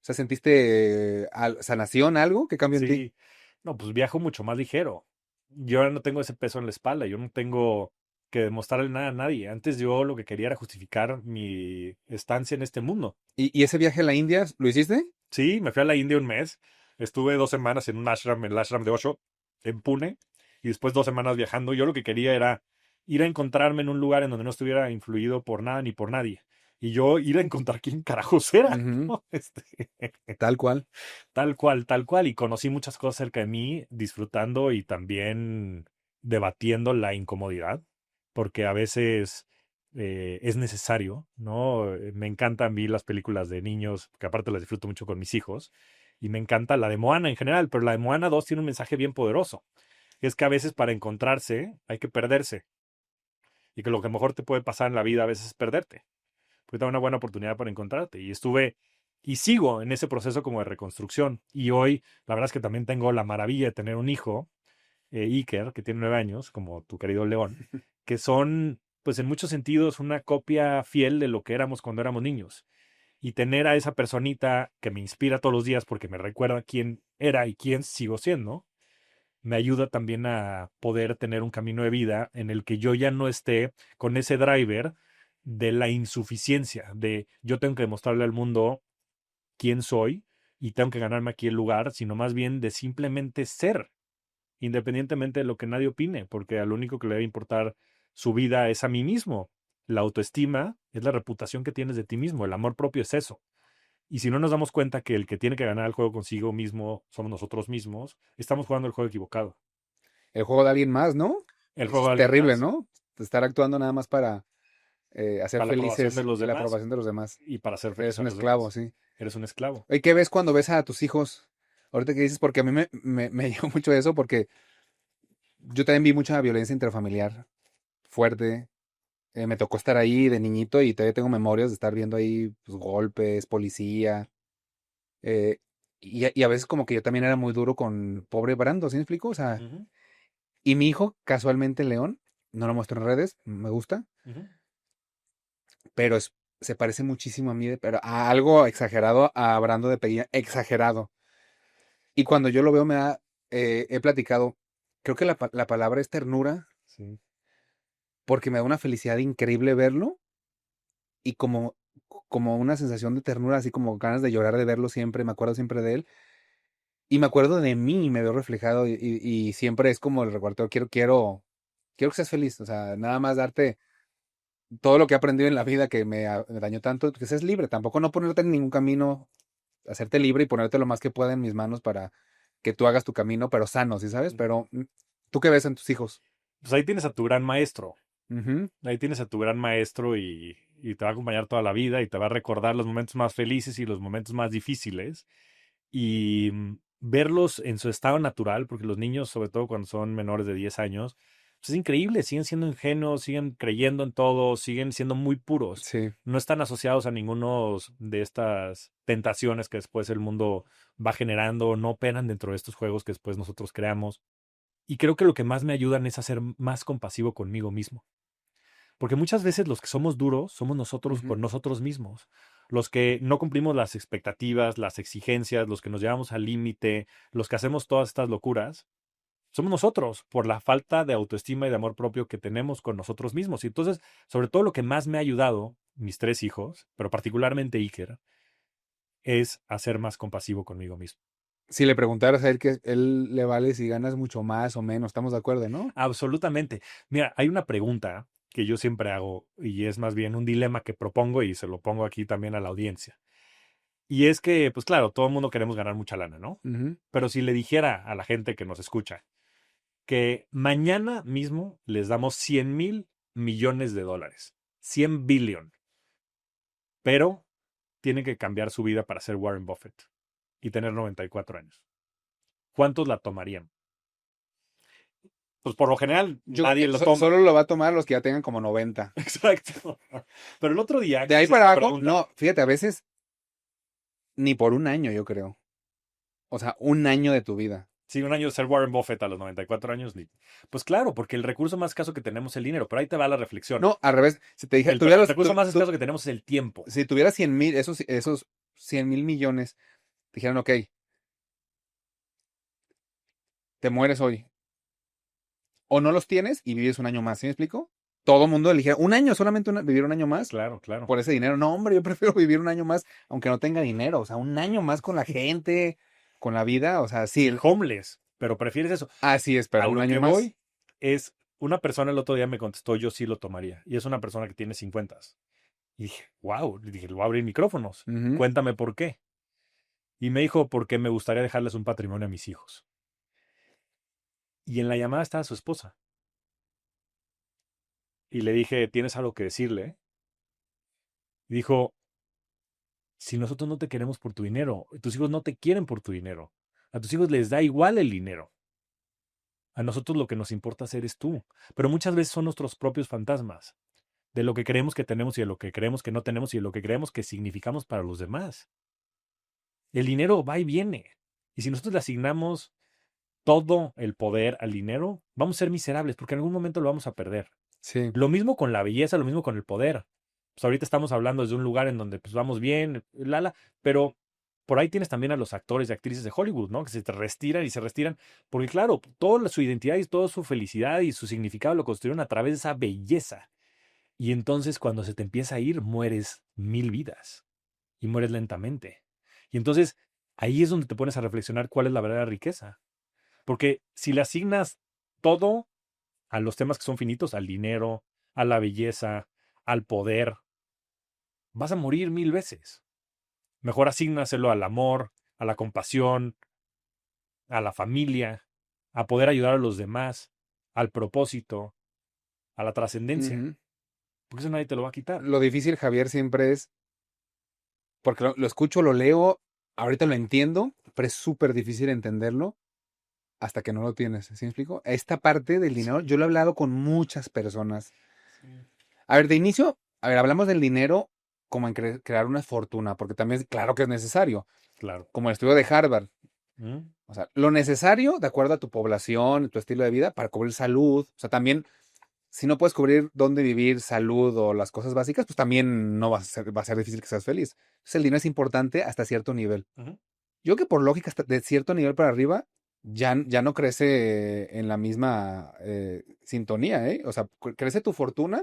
O sea, ¿sentiste sanación, algo? ¿Qué cambió en ti? Sí, no, pues viajo mucho más ligero. Yo ahora no tengo ese peso en la espalda, yo no tengo que demostrarle nada a nadie. Antes yo lo que quería era justificar mi estancia en este mundo. ¿Y ese viaje a la India, lo hiciste? Sí, me fui a la India un mes, estuve 2 semanas en un ashram, en el ashram de Osho, en Pune, y después 2 semanas viajando. Yo lo que quería era ir a encontrarme en un lugar en donde no estuviera influido por nada ni por nadie. Y yo ir a encontrar quién carajos era, Ujú, ¿no? tal cual. Tal cual, tal cual. Y conocí muchas cosas acerca de mí, disfrutando y también debatiendo la incomodidad, porque a veces es necesario, ¿no? Me encantan a mí las películas de niños, que aparte las disfruto mucho con mis hijos, y me encanta la de Moana en general, pero la de Moana 2 tiene un mensaje bien poderoso. Es que a veces para encontrarse hay que perderse, y que lo que mejor te puede pasar en la vida a veces es perderte. Fue una buena oportunidad para encontrarte. Y estuve y sigo en ese proceso como de reconstrucción. Y hoy, la verdad es que también tengo la maravilla de tener un hijo, Iker, que tiene 9 años, como tu querido León, que son, pues en muchos sentidos, una copia fiel de lo que éramos cuando éramos niños. Y tener a esa personita que me inspira todos los días porque me recuerda quién era y quién sigo siendo, me ayuda también a poder tener un camino de vida en el que yo ya no esté con ese driver de la insuficiencia, de yo tengo que demostrarle al mundo quién soy y tengo que ganarme aquí el lugar, sino más bien de simplemente ser, independientemente de lo que nadie opine, porque a lo único que le debe importar su vida es a mí mismo. La autoestima es la reputación que tienes de ti mismo, el amor propio es eso. Y si no nos damos cuenta que el que tiene que ganar el juego consigo mismo somos nosotros mismos, estamos jugando el juego equivocado. El juego de alguien más, ¿no? El juego Es de alguien terrible, más, ¿no? Estar actuando nada más para hacer para la aprobación de felices los la demás aprobación de los demás. y para hacer feliz Eres a un los esclavo, demás. sí. Eres un esclavo. ¿Y qué ves cuando ves a tus hijos? Ahorita que dices, porque a mí me llegó mucho eso, porque yo también vi mucha violencia intrafamiliar fuerte. Me tocó estar ahí de niñito y todavía tengo memorias de estar viendo ahí pues, golpes, policía. eh, y a veces como que yo también era muy duro con pobre Brando, ¿sí me explico? O sea, Ujú, y mi hijo, casualmente León, no lo muestro en redes, me gusta, ujú. pero se parece muchísimo a mí, pero a algo exagerado a Brando de pequeño, exagerado. Y cuando yo lo veo he platicado, creo que la palabra es ternura, Sí. porque me da una felicidad increíble verlo y como una sensación de ternura, así como ganas de llorar de verlo siempre, me acuerdo siempre de él. Y me acuerdo de mí y me veo reflejado y siempre es como el recuerdo, quiero que seas feliz, o sea, nada más darte todo lo que he aprendido en la vida que me dañó tanto, que seas libre, tampoco no ponerte en ningún camino, hacerte libre y ponerte lo más que pueda en mis manos para que tú hagas tu camino, pero sano, ¿sí sabes? Ujú. Pero, ¿tú qué ves en tus hijos? pues ahí tienes a tu gran maestro. Ujú. Ahí tienes a tu gran maestro y te va a acompañar toda la vida y te va a recordar los momentos más felices y los momentos más difíciles y verlos en su estado natural, porque los niños, sobre todo cuando son menores de 10 años, pues es increíble, siguen siendo ingenuos, siguen creyendo en todo, siguen siendo muy puros. Sí. No están asociados a ninguno de estas tentaciones que después el mundo va generando, no operan dentro de estos juegos que después nosotros creamos. Y creo que lo que más me ayudan es a ser más compasivo conmigo mismo. Porque muchas veces los que somos duros somos nosotros Ujú. con nosotros mismos. Los que no cumplimos las expectativas, las exigencias, los que nos llevamos al límite, los que hacemos todas estas locuras, somos nosotros por la falta de autoestima y de amor propio que tenemos con nosotros mismos. Y entonces, sobre todo lo que más me ha ayudado, mis 3 hijos, pero particularmente Iker, es a ser más compasivo conmigo mismo. Si le preguntaras a él que él le vale si ganas mucho más o menos, estamos de acuerdo, ¿no? Absolutamente. Mira, hay una pregunta que yo siempre hago y es más bien un dilema que propongo y se lo pongo aquí también a la audiencia. Y es que, pues claro, todo el mundo queremos ganar mucha lana, ¿no? Ujú. Pero si le dijera a la gente que nos escucha que mañana mismo les damos 100,000 millones de dólares, 100 billion, pero tienen que cambiar su vida para ser Warren Buffett y tener 94 años. ¿Cuántos la tomarían? Pues por lo general nadie lo toma. Solo lo va a tomar los que ya tengan como 90. Exacto. Pero el otro día De ahí hice para esta abajo, pregunta. no, fíjate, a veces ni por un año, yo creo. O sea, un año de tu vida. Sí, un año de ser Warren Buffett a los 94 años. Pues claro, porque el recurso más escaso que tenemos es el dinero. Pero ahí te va la reflexión. No, al revés. Si te dije, El tuvieras, recurso más escaso que tenemos es el tiempo. si tuvieras 100,000, esos 100,000 millones, te dijeran, ok, te mueres hoy. O no los tienes y vives un año más, ¿sí me explico? Todo el mundo eligiera un año, solamente vivir un año más Claro, claro. por ese dinero. No, hombre, yo prefiero vivir un año más, aunque no tenga dinero. O sea, un año más con la gente, con la vida. O sea, sí. Homeless, pero prefieres eso. Así es, A pero un lo que año más. voy es, una persona el otro día me contestó, yo sí lo tomaría. Y es una persona que tiene 50. Y dije, wow, le dije, le voy a abrir micrófonos. Ujú. Cuéntame por qué. Y me dijo, porque me gustaría dejarles un patrimonio a mis hijos. Y en la llamada estaba su esposa. Y le dije, ¿tienes algo que decirle? Y dijo, si nosotros no te queremos por tu dinero, tus hijos no te quieren por tu dinero. A tus hijos les da igual el dinero. A nosotros lo que nos importa hacer es tú. Pero muchas veces son nuestros propios fantasmas, de lo que creemos que tenemos y de lo que creemos que no tenemos y de lo que creemos que significamos para los demás. El dinero va y viene. Y si nosotros le asignamos todo el poder al dinero, vamos a ser miserables porque en algún momento lo vamos a perder. Sí. Lo mismo con la belleza, lo mismo con el poder. Pues ahorita estamos hablando desde un lugar en donde pues vamos bien, pero por ahí tienes también a los actores y actrices de Hollywood, ¿no? Que se te restiran y se restiran, porque claro, toda su identidad y toda su felicidad y su significado lo construyeron a través de esa belleza. Y entonces cuando se te empieza a ir, mueres 1000 vidas y mueres lentamente. Y entonces ahí es donde te pones a reflexionar cuál es la verdadera riqueza. Porque si le asignas todo a los temas que son finitos, al dinero, a la belleza, al poder, vas a morir 1000 veces. Mejor asígnaselo al amor, a la compasión, a la familia, a poder ayudar a los demás, al propósito, a la trascendencia. Ujú. Porque eso nadie te lo va a quitar. Lo difícil, Javier, siempre es, porque lo escucho, lo leo, ahorita lo entiendo, pero es súper difícil entenderlo hasta que no lo tienes. ¿Sí me explico? Esta parte del dinero, yo lo he hablado con muchas personas. Sí. A ver, de inicio, a ver, hablamos del dinero como en crear una fortuna, porque también, claro que es necesario, Claro. como el estudio de Harvard. ¿Mm? O sea, lo necesario de acuerdo a tu población, tu estilo de vida, para cubrir salud. O sea, también, si no puedes cubrir dónde vivir, salud o las cosas básicas, pues también no va a ser difícil que seas feliz. Entonces, el dinero es importante hasta cierto nivel. Ujú. Yo que por lógica, hasta de cierto nivel para arriba, ya no crece en la misma sintonía, ¿eh? O sea, crece tu fortuna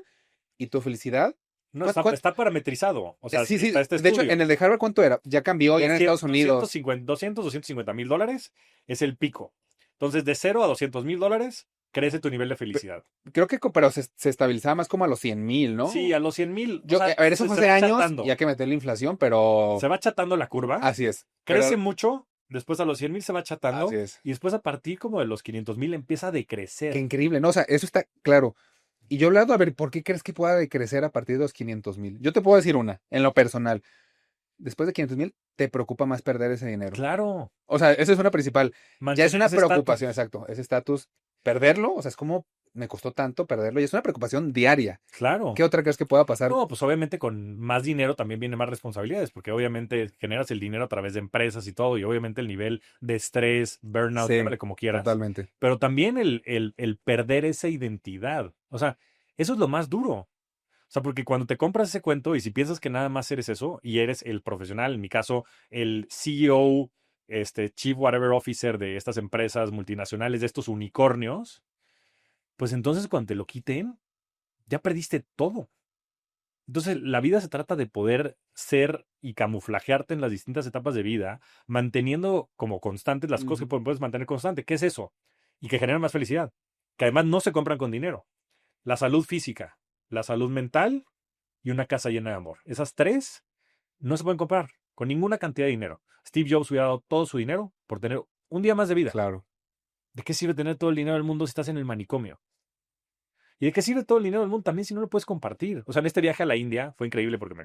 y tu felicidad. No, está parametrizado. O sea, Sí, sí. está este De hecho, estudio. en el de Harvard, ¿cuánto era? Ya cambió, ya en Estados Unidos. 250,000 dólares es el pico. Entonces, de 0 a 200,000 dólares, crece tu nivel de felicidad. Creo que, pero se estabilizaba más como a los 100,000, ¿no? Sí, a los 100,000. Yo, a ver, eso fue hace años y hay que meter la inflación, pero Se va achatando la curva. así es. Crece Pero mucho Después a los 100,000 se va achatando. Así es. Y después a partir como de los 500,000 empieza a decrecer. Qué increíble, ¿no? O sea, eso está claro. Y yo he hablado, a ver, ¿por qué crees que pueda decrecer a partir de los 500,000? Yo te puedo decir una, en lo personal. Después de 500,000, te preocupa más perder ese dinero. Claro. O sea, esa es una principal. Ya es Mantener una ese preocupación, estatus. exacto. Ese estatus, perderlo, o sea, es como me costó tanto perderlo y es una preocupación diaria. Claro. ¿Qué otra crees que pueda pasar? No, pues obviamente con más dinero también vienen más responsabilidades, porque obviamente generas el dinero a través de empresas y todo, y obviamente el nivel de estrés, burnout, Sí, llámale como quieras. totalmente. Pero también el perder esa identidad. O sea, eso es lo más duro. O sea, porque cuando te compras ese cuento y si piensas que nada más eres eso y eres el profesional, en mi caso, el CEO, Chief Whatever Officer de estas empresas multinacionales, de estos unicornios, pues entonces cuando te lo quiten, ya perdiste todo. Entonces, la vida se trata de poder ser y camuflajearte en las distintas etapas de vida, manteniendo como constantes las cosas que puedes mantener constante. ¿Qué es eso? Y que generan más felicidad. Que además no se compran con dinero. La salud física, la salud mental y una casa llena de amor. Esas tres no se pueden comprar con ninguna cantidad de dinero. Steve Jobs hubiera dado todo su dinero por tener un día más de vida. Claro. ¿De qué sirve tener todo el dinero del mundo si estás en el manicomio? ¿Y de qué sirve todo el dinero del mundo también si no lo puedes compartir? O sea, en este viaje a la India fue increíble porque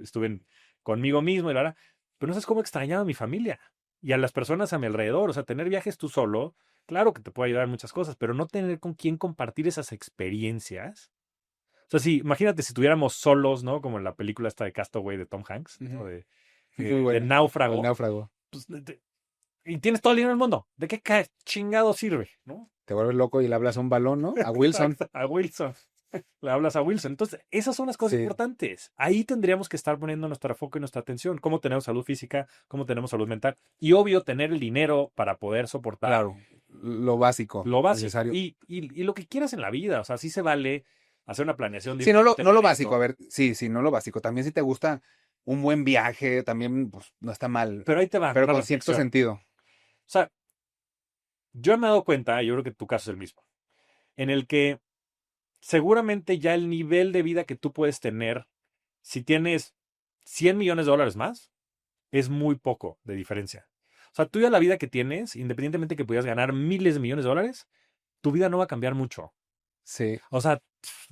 estuve conmigo mismo y la verdad, pero no sabes cómo extrañaba a mi familia y a las personas a mi alrededor. O sea, tener viajes tú solo, claro que te puede ayudar en muchas cosas, pero no tener con quién compartir esas experiencias. O sea, sí, imagínate si estuviéramos solos, ¿no? Como en la película esta de Castaway de Tom Hanks, ¿no? Muy De buena. El náufrago. náufrago. Pues, y tienes todo el dinero del mundo. ¿De qué chingado sirve? ¿No? Te vuelves loco y le hablas a un balón, ¿no? A Wilson. Exacto, a Wilson. Le hablas a Wilson. Entonces, esas son las cosas Sí. importantes. Ahí tendríamos que estar poniendo nuestro foco y nuestra atención. Cómo tenemos salud física, cómo tenemos salud mental. Y obvio, tener el dinero para poder soportar Claro. Lo básico. lo básico. Necesario. Y lo que quieras en la vida. O sea, sí se vale hacer una planeación. Sí, no lo tener básico. esto. A ver, sí, no lo básico. También si te gusta un buen viaje, también, pues, no está mal. Pero ahí te va. Pero una con cierto reflexión. sentido. O sea, yo me he dado cuenta, y yo creo que tu caso es el mismo, en el que seguramente ya el nivel de vida que tú puedes tener, si tienes 100 millones de dólares más, es muy poco de diferencia. O sea, tú ya la vida que tienes, independientemente que pudieras ganar miles de millones de dólares, tu vida no va a cambiar mucho. Sí. O sea,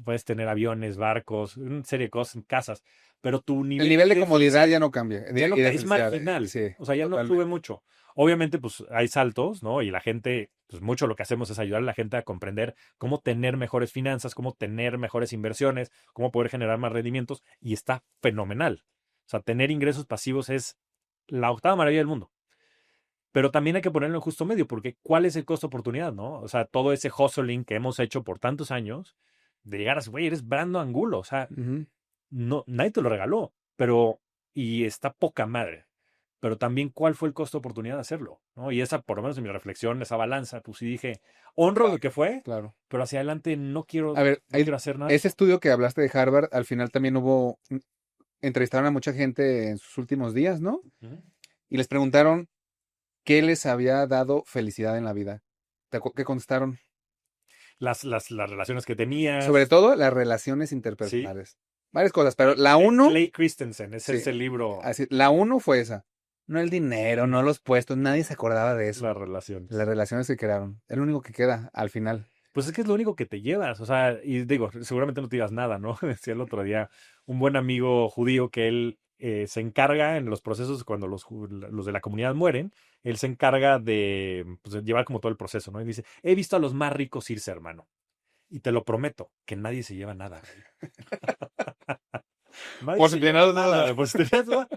puedes tener aviones, barcos, una serie de cosas, casas, pero tu El nivel de comodidad felicidad ya no cambia. ya no Y de es felicidad. marginal. Sí, O sea, ya no totalmente. sube mucho. Obviamente, pues hay saltos, ¿no? Y la gente, pues mucho lo que hacemos es ayudar a la gente a comprender cómo tener mejores finanzas, cómo tener mejores inversiones, cómo poder generar más rendimientos. Y está fenomenal. O sea, tener ingresos pasivos es la octava maravilla del mundo. Pero también hay que ponerlo en justo medio, porque ¿cuál es el costo de oportunidad, no? O sea, todo ese hustling que hemos hecho por tantos años, de llegar a, güey, eres Brando Angulo. O sea, Ujú. no, nadie te lo regaló, pero, y está poca madre. Pero también, ¿cuál fue el costo de oportunidad de hacerlo? ¿No? Y esa, por lo menos en mi reflexión, esa balanza, pues sí dije, honro lo que fue, Claro. pero hacia adelante no quiero, A ver, no quiero hacer nada. ese estudio que hablaste de Harvard, al final también entrevistaron a mucha gente en sus últimos días, ¿no? Ujú. Y les preguntaron qué les había dado felicidad en la vida. ¿Qué contestaron? Las relaciones que tenías. Sobre todo las relaciones Sí. interpersonales. Varias cosas, pero la uno, Clay Christensen, ese sí, es el libro, así, la uno fue esa. No el dinero, no los puestos, nadie se acordaba de eso. las relaciones. Las relaciones que crearon. Es lo único que queda al final. Pues es que es lo único que te llevas, o sea, y digo, seguramente no te digas nada, ¿no? Decía el otro día un buen amigo judío que él se encarga en los procesos cuando los de la comunidad mueren, él se encarga de, pues, de llevar como todo el proceso, ¿no? Y dice, he visto a los más ricos irse, hermano, y te lo prometo, que nadie se lleva nada, güey. Nadie Por se si lleva tenías nada, duda. por si tenías duda,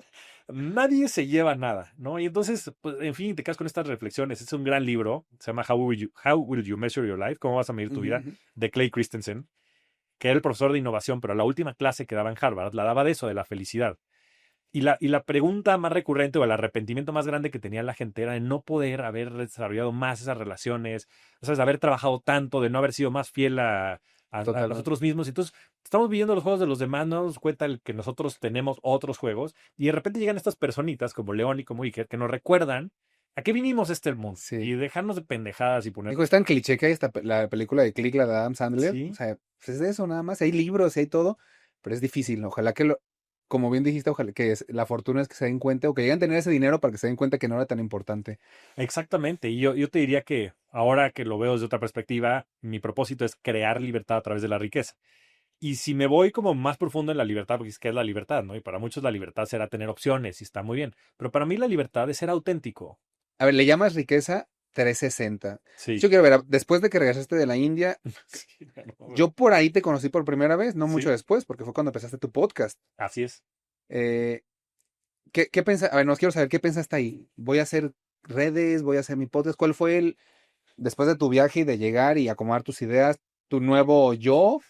nadie se lleva nada, ¿no? Y entonces, pues, en fin, te quedas con estas reflexiones. Es un gran libro, se llama How Will You Measure Your Life? ¿Cómo vas a medir tu vida? Ujú. De Clay Christensen, que era el profesor de innovación, pero la última clase que daba en Harvard la daba de eso, de la felicidad. Y la pregunta más recurrente o el arrepentimiento más grande que tenía la gente era de no poder haber desarrollado más esas relaciones, ¿sabes? De haber trabajado tanto, de no haber sido más fiel a Totalmente. nosotros mismos. Entonces, estamos viviendo los juegos de los demás, no nos damos cuenta que nosotros tenemos otros juegos y de repente llegan estas personitas como León y como Iker que nos recuerdan a qué vinimos a este mundo Sí. y dejarnos de pendejadas y poner... Digo, es tan cliché que hay hasta la película de Click, la de Adam Sandler. Sí. O sea, pues es de eso nada más. Hay libros y hay todo, pero es difícil. Ojalá que como bien dijiste, ojalá que la fortuna es que se den cuenta o que lleguen a tener ese dinero para que se den cuenta que no era tan importante. Exactamente. Y yo te diría que ahora que lo veo desde otra perspectiva, mi propósito es crear libertad a través de la riqueza. Y si me voy como más profundo en la libertad, porque es que es la libertad, ¿no? Y para muchos la libertad será tener opciones y está muy bien. Pero para mí la libertad es ser auténtico. A ver, le llamas riqueza 360. Sí. Yo quiero ver, después de que regresaste de la India, Sí, yo por ahí te conocí por primera vez, no mucho sí, después, porque fue cuando empezaste tu podcast. así es. Eh, ¿qué pensaste? A ver, nos quiero saber, ¿qué pensaste ahí? ¿Voy a hacer redes? ¿Voy a hacer mi podcast? ¿Cuál fue después de tu viaje y de llegar y acomodar tus ideas, tu nuevo yo?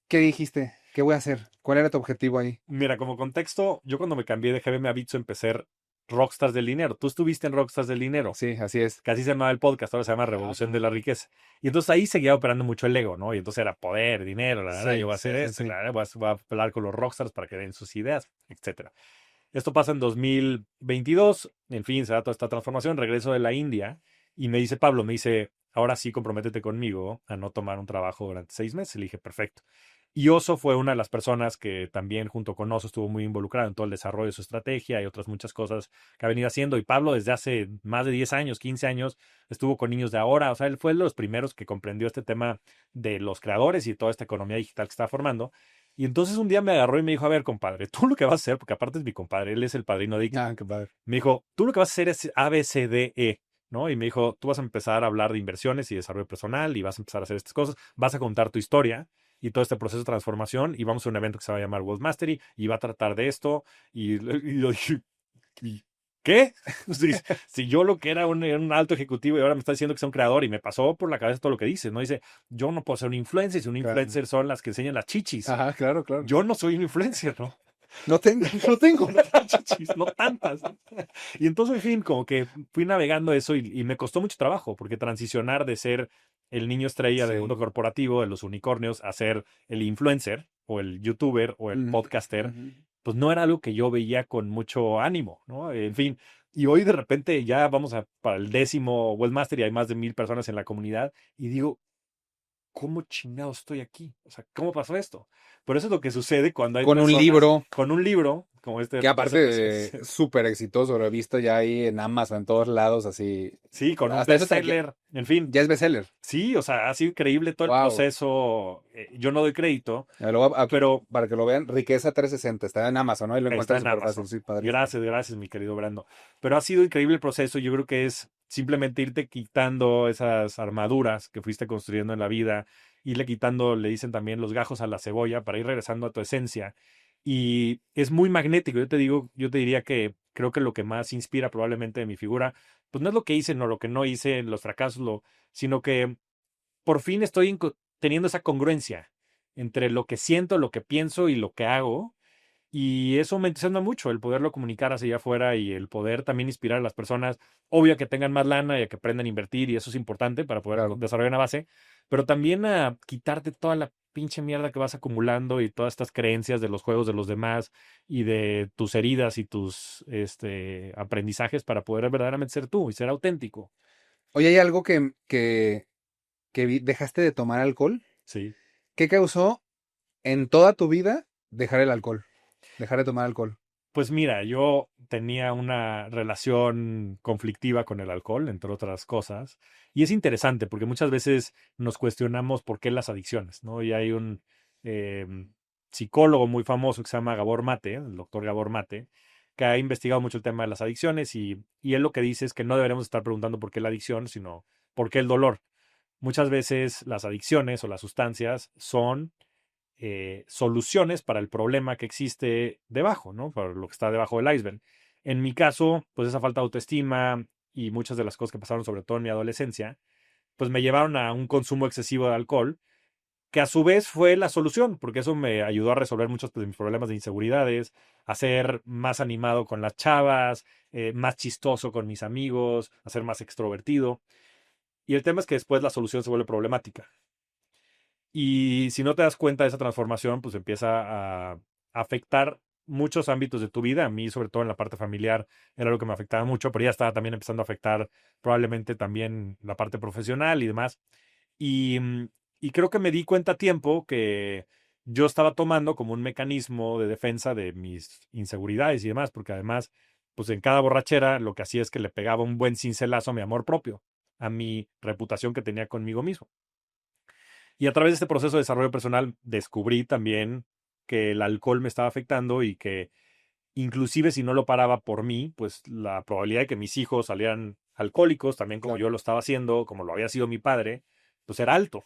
¿Qué dijiste? ¿Qué voy a hacer? ¿Cuál era tu objetivo ahí? Mira, como contexto, yo cuando me cambié de GBM a Bitso empecé Rockstars del Dinero. Tú estuviste en Rockstars del Dinero. Sí, así es. Que así se llamaba el podcast, ahora se llama Revolución de la Riqueza. Y entonces ahí seguía operando mucho el ego, ¿no? Y entonces era poder, dinero, la verdad, yo Sí, voy a hacer sí, sí, esto, sí. voy a hablar con los rockstars para que den sus ideas, etcétera. Esto pasa en 2022, en fin, se da toda esta transformación, regreso de la India y me dice Pablo, me dice, ahora sí comprométete conmigo a no tomar un trabajo durante 6 meses. Le dije, perfecto. Y Oso fue una de las personas que también junto con Oso estuvo muy involucrado en todo el desarrollo de su estrategia y otras muchas cosas que ha venido haciendo. Y Pablo desde hace más de 10 años, 15 años, estuvo con niños de ahora. O sea, él fue de los primeros que comprendió este tema de los creadores y toda esta economía digital que está formando. Y entonces un día me agarró y me dijo, a ver, compadre, tú lo que vas a hacer, porque aparte es mi compadre, él es el padrino de Ictus, Ah, qué padre. me dijo, tú lo que vas a hacer es A, B, C, D, E, ¿no? Y me dijo, tú vas a empezar a hablar de inversiones y desarrollo personal y vas a empezar a hacer estas cosas, vas a contar tu historia y todo este proceso de transformación y vamos a un evento que se va a llamar World Mastery y va a tratar de esto y yo dije, ¿y qué? Si yo lo que era un alto ejecutivo y ahora me está diciendo que soy un creador y me pasó por la cabeza todo lo que dices, ¿no? Dice, yo no puedo ser un influencer, si un Claro. influencer son las que enseñan las chichis. Ajá, claro, claro. Yo no soy un influencer, ¿no? No tengo, no tengo. No tantas chichis, no tantas. Y entonces, en fin, como que fui navegando eso y me costó mucho trabajo, porque transicionar de ser el niño estrella del Sí. mundo corporativo, de los unicornios, a ser el influencer o el youtuber o el Ujú, podcaster, ujú. pues no era algo que yo veía con mucho ánimo, ¿no? En fin, y hoy de repente ya vamos para el 10º Webmaster y hay más de 1000 personas en la comunidad y digo, ¿cómo chingado estoy aquí? O sea, ¿cómo pasó esto? Pero eso es lo que sucede cuando hay Con un personas libro con un libro, como que aparte ese. súper exitoso, lo he visto ya ahí en Amazon, en todos lados, así. Sí, con un Hasta eso bestseller, en fin. ya es bestseller. Sí, o sea, ha sido increíble todo el Wow. proceso. Yo no doy crédito, pero Para que lo vean, Riqueza 360, está en Amazon, ¿no? Y lo está encuentran en súper fácil, Amazon. sí, padrísimo. Gracias, gracias, mi querido Brando. Pero ha sido increíble el proceso. Yo creo que es simplemente irte quitando esas armaduras que fuiste construyendo en la vida, irle quitando, le dicen también, los gajos a la cebolla para ir regresando a tu esencia. Y es muy magnético. Yo te diría que creo que lo que más inspira probablemente de mi figura, pues no es lo que hice, no lo que no hice, los fracasos, sino que por fin estoy teniendo esa congruencia entre lo que siento, lo que pienso y lo que hago y eso me entusiasma mucho, el poderlo comunicar hacia allá afuera y el poder también inspirar a las personas, obvio que tengan más lana y a que aprendan a invertir y eso es importante para poder Claro. desarrollar una base, pero también a quitarte toda la pinche mierda que vas acumulando y todas estas creencias de los juegos de los demás y de tus heridas y tus aprendizajes para poder verdaderamente ser tú y ser auténtico. Oye, ¿hay algo dejaste de tomar alcohol? Sí. ¿Qué causó en toda tu vida dejar el alcohol? Dejar de tomar alcohol. Pues mira, yo tenía una relación conflictiva con el alcohol, entre otras cosas, y es interesante porque muchas veces nos cuestionamos por qué las adicciones, ¿no? Y hay un psicólogo muy famoso que se llama Gabor Mate, el doctor Gabor Mate, que ha investigado mucho el tema de las adicciones y él lo que dice es que no deberíamos estar preguntando por qué la adicción, sino por qué el dolor. Muchas veces las adicciones o las sustancias son soluciones para el problema que existe debajo, ¿no? Para lo que está debajo del iceberg. En mi caso, pues esa falta de autoestima y muchas de las cosas que pasaron, sobre todo en mi adolescencia, pues me llevaron a un consumo excesivo de alcohol, que a su vez fue la solución, porque eso me ayudó a resolver muchos de mis problemas de inseguridades, a ser más animado con las chavas, más chistoso con mis amigos, a ser más extrovertido. Y el tema es que después la solución se vuelve problemática. Y si no te das cuenta de esa transformación, pues empieza a afectar muchos ámbitos de tu vida. A mí, sobre todo en la parte familiar, era lo que me afectaba mucho, pero ya estaba también empezando a afectar probablemente también la parte profesional y demás. Y, y creo que me di cuenta a tiempo que yo estaba tomando como un mecanismo de defensa de mis inseguridades y demás, porque además, pues en cada borrachera lo que hacía es que le pegaba un buen cincelazo a mi amor propio, a mi reputación que tenía conmigo mismo. Y a través de este proceso de desarrollo personal descubrí también que el alcohol me estaba afectando y que inclusive si no lo paraba por mí, pues la probabilidad de que mis hijos salieran alcohólicos, también como Claro. yo lo estaba haciendo, como lo había sido mi padre, pues era alto.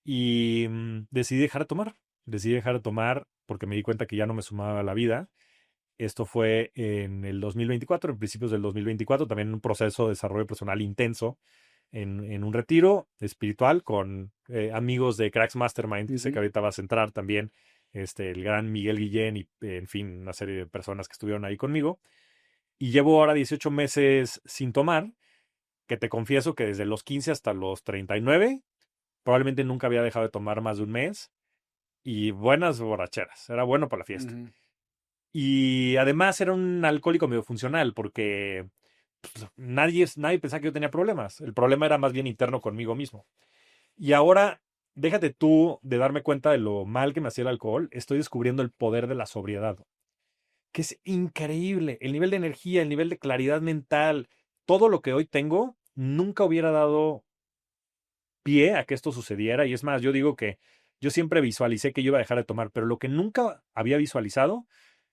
Y decidí dejar de tomar. Decidí dejar de tomar porque me di cuenta que ya no me sumaba a la vida. Esto fue en el 2024, en principios del 2024, también un proceso de desarrollo personal intenso, en un retiro espiritual con amigos de Cracks Mastermind, que sé que Ujú. ahorita vas a entrar también, el gran Miguel Guillén y, en fin, una serie de personas que estuvieron ahí conmigo. Y llevo ahora 18 meses sin tomar, que te confieso que desde los 15 hasta los 39 probablemente nunca había dejado de tomar más de un mes y buenas borracheras. Era bueno para la fiesta. Ujú. Y además era un alcohólico medio funcional porque pues, nadie pensaba que yo tenía problemas. El problema era más bien interno conmigo mismo. Y ahora, déjate tú de darme cuenta de lo mal que me hacía el alcohol. Estoy descubriendo el poder de la sobriedad, que es increíble. El nivel de energía, el nivel de claridad mental, todo lo que hoy tengo, nunca hubiera dado pie a que esto sucediera. Y es más, yo digo que yo siempre visualicé que yo iba a dejar de tomar, pero lo que nunca había visualizado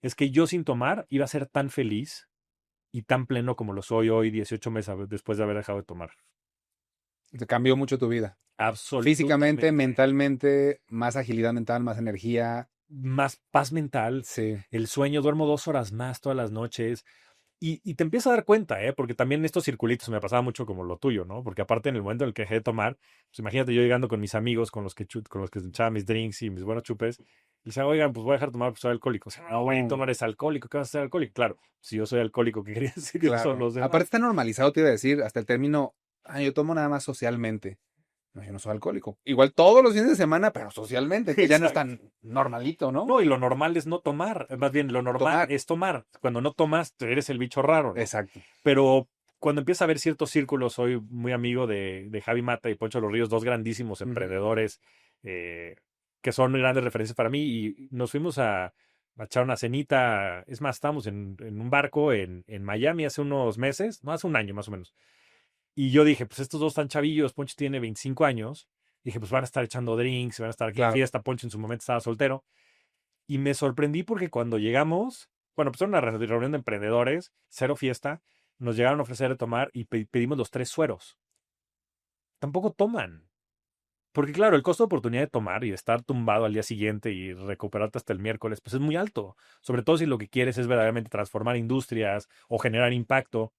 es que yo sin tomar iba a ser tan feliz y tan pleno como lo soy hoy, 18 meses después de haber dejado de tomar. Te cambió mucho tu vida. Físicamente, Absolutamente. mentalmente, más agilidad mental, más energía. Más paz mental, Sí. el sueño, duermo 2 horas más todas las noches. Y te empiezas a dar cuenta, ¿eh? Porque también estos circulitos me pasaba mucho como lo tuyo, ¿no? Porque aparte en el momento en el que dejé de tomar, pues imagínate yo llegando con mis amigos, con los que echaba mis drinks y mis buenos chupes, y decía, oigan, pues voy a dejar de tomar, pues soy alcohólico. O sea, no, güey, No, tomar es alcohólico, ¿qué vas a ser alcohólico? Claro, si yo soy alcohólico, ¿qué quería decir que son claro. los Aparte demás? está normalizado, te iba a decir, hasta el término, yo tomo nada más socialmente. No, yo no soy alcohólico. Igual todos los fines de semana, pero socialmente, que ya no es Exacto. tan normalito, ¿no? No, y lo normal es no tomar, más bien lo normal Tomar. es tomar. Cuando no tomas, eres el bicho raro, ¿no? Exacto. Pero cuando empieza a haber ciertos círculos, soy muy amigo de Javi Mata y Poncho Los Ríos, dos grandísimos Ujú. emprendedores que son grandes referencias para mí. Y nos fuimos a echar una cenita. Es más, estábamos en un barco en Miami hace unos meses, no hace un año más o menos. Y yo dije, pues estos dos están chavillos, Poncho tiene 25 años. Dije, pues van a estar echando drinks, van a estar aquí de Claro. fiesta. Poncho en su momento estaba soltero. Y me sorprendí porque cuando llegamos, bueno, pues era una reunión de emprendedores, cero fiesta, nos llegaron a ofrecer de tomar y pedimos los 3 sueros. Tampoco toman. Porque claro, el costo de oportunidad de tomar y de estar tumbado al día siguiente y recuperarte hasta el miércoles, pues es muy alto. Sobre todo si lo que quieres es verdaderamente transformar industrias o generar impacto.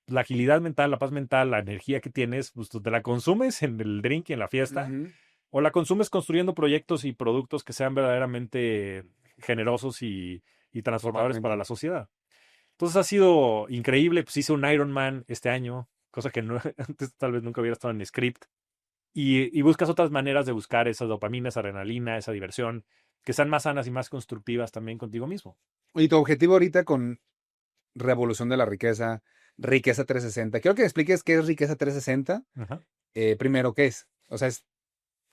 La agilidad mental, la paz mental, la energía que tienes, pues tú te la consumes en el drink y en la fiesta, Ujú. o la consumes construyendo proyectos y productos que sean verdaderamente generosos y transformadores para Totalmente. la sociedad. Entonces ha sido increíble. Pues hice un Ironman este año, cosa que no, antes tal vez nunca hubiera estado en mi script. Y buscas otras maneras de buscar esa dopamina, esa adrenalina, esa diversión, que sean más sanas y más constructivas también contigo mismo. Y tu objetivo ahorita con Revolución de la Riqueza, Riqueza 360. Quiero que me expliques qué es Riqueza 360. Ajá. Primero, ¿qué es? O sea,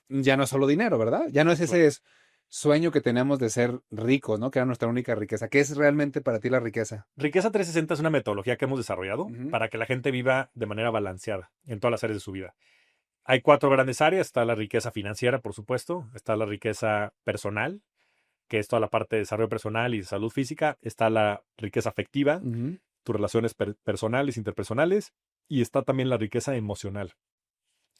ya no es solo dinero, ¿verdad? Ya no es ese Correcto. sueño que tenemos de ser ricos, ¿no? Que era nuestra única riqueza. ¿Qué es realmente para ti la riqueza? Riqueza 360 es una metodología que hemos desarrollado Ujú. para que la gente viva de manera balanceada en todas las áreas de su vida. Hay 4 grandes áreas. Está la riqueza financiera, por supuesto. Está la riqueza personal, que es toda la parte de desarrollo personal y de salud física. Está la riqueza afectiva, Ujú. tus relaciones personales, interpersonales. Y está también la riqueza emocional,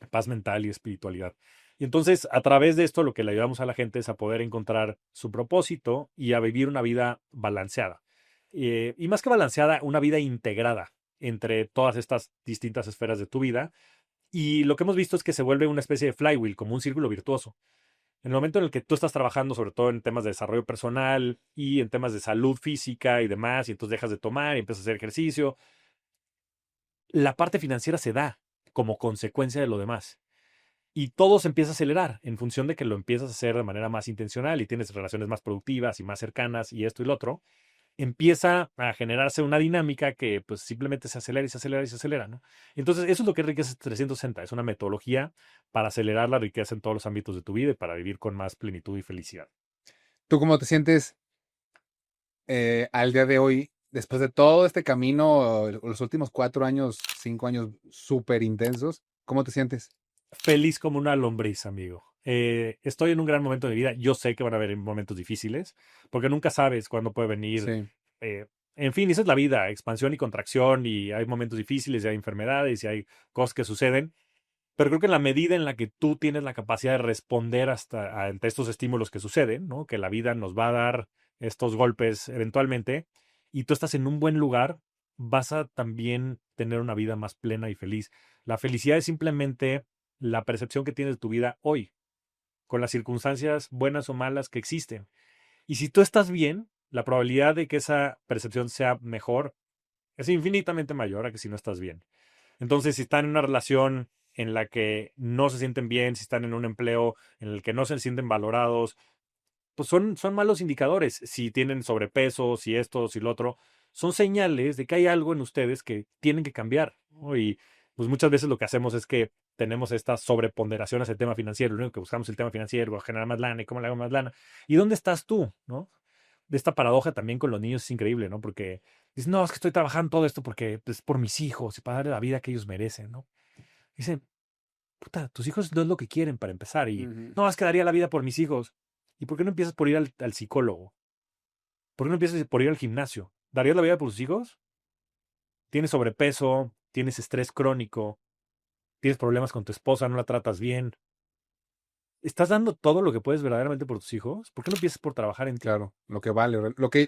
paz mental y espiritualidad. Y entonces, a través de esto, lo que le ayudamos a la gente es a poder encontrar su propósito y a vivir una vida balanceada. Y más que balanceada, una vida integrada entre todas estas distintas esferas de tu vida. Y lo que hemos visto es que se vuelve una especie de flywheel, como un círculo virtuoso. En el momento en el que tú estás trabajando, sobre todo en temas de desarrollo personal y en temas de salud física y demás, y entonces dejas de tomar y empiezas a hacer ejercicio, la parte financiera se da como consecuencia de lo demás. Y todo se empieza a acelerar en función de que lo empiezas a hacer de manera más intencional y tienes relaciones más productivas y más cercanas y esto y lo otro. Empieza a generarse una dinámica que pues simplemente se acelera y se acelera y se acelera, ¿no? Entonces, eso es lo que es Riqueza 360. Es una metodología para acelerar la riqueza en todos los ámbitos de tu vida y para vivir con más plenitud y felicidad. ¿Tú cómo te sientes al día de hoy, después de todo este camino, los últimos 4 años, 5 años súper intensos? ¿Cómo te sientes? Feliz como una lombriz, amigo. Estoy en un gran momento de mi vida. Yo sé que van a haber momentos difíciles, porque nunca sabes cuándo puede venir. Sí, eh, en fin, esa es la vida, expansión y contracción, y hay momentos difíciles, y hay enfermedades, y hay cosas que suceden. Pero creo que en la medida en la que tú tienes la capacidad de responder ante estos estímulos que suceden, ¿no? Que la vida nos va a dar estos golpes eventualmente, y tú estás en un buen lugar, vas a también tener una vida más plena y feliz. La felicidad es simplemente la percepción que tienes de tu vida hoy, con las circunstancias buenas o malas que existen. Y si tú estás bien, la probabilidad de que esa percepción sea mejor es infinitamente mayor a que si no estás bien. Entonces, si están en una relación en la que no se sienten bien, si están en un empleo en el que no se sienten valorados, pues son malos indicadores. Si tienen sobrepeso, si esto, si lo otro, son señales de que hay algo en ustedes que tienen que cambiar, ¿no? Y pues muchas veces lo que hacemos es que tenemos esta sobreponderación hacia el tema financiero. Lo único que buscamos es el tema financiero, generar más lana y cómo le hago más lana. ¿Y dónde estás tú, no? De esta paradoja también con los niños es increíble, ¿no? Porque dicen, no, es que estoy trabajando todo esto porque es por mis hijos y para darle la vida que ellos merecen, ¿no? Dicen, puta, tus hijos no es lo que quieren para empezar. Y ujú, no, es que daría la vida por mis hijos. ¿Y por qué no empiezas por ir al psicólogo? ¿Por qué no empiezas por ir al gimnasio? ¿Darías la vida por tus hijos? Tienes sobrepeso, tienes estrés crónico, tienes problemas con tu esposa, no la tratas bien. ¿Estás dando todo lo que puedes verdaderamente por tus hijos? ¿Por qué no empiezas por trabajar en ti? claro, lo que vale, lo que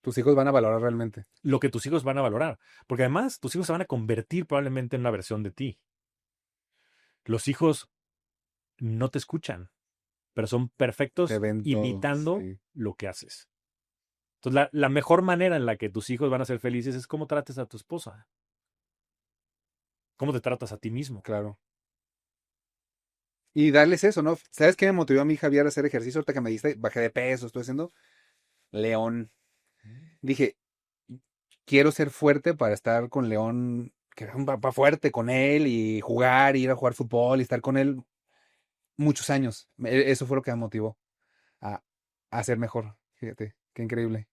tus hijos van a valorar realmente. Lo que tus hijos van a valorar. Porque además tus hijos se van a convertir probablemente en una versión de ti. Los hijos no te escuchan, pero son Te perfectos ven todo, imitando sí, lo que haces. Entonces, la mejor manera en la que tus hijos van a ser felices es cómo trates a tu esposa, cómo te tratas a ti mismo. claro. Y darles eso, ¿no? ¿Sabes qué me motivó a mí, Javier, a hacer ejercicio? Ahorita que me diste, bajé de peso, estoy haciendo León. Dije, quiero ser fuerte para estar con León, que era un papá fuerte con él y jugar, ir a jugar fútbol y estar con él muchos años. Eso fue lo que me motivó a, a ser mejor. Fíjate, qué increíble.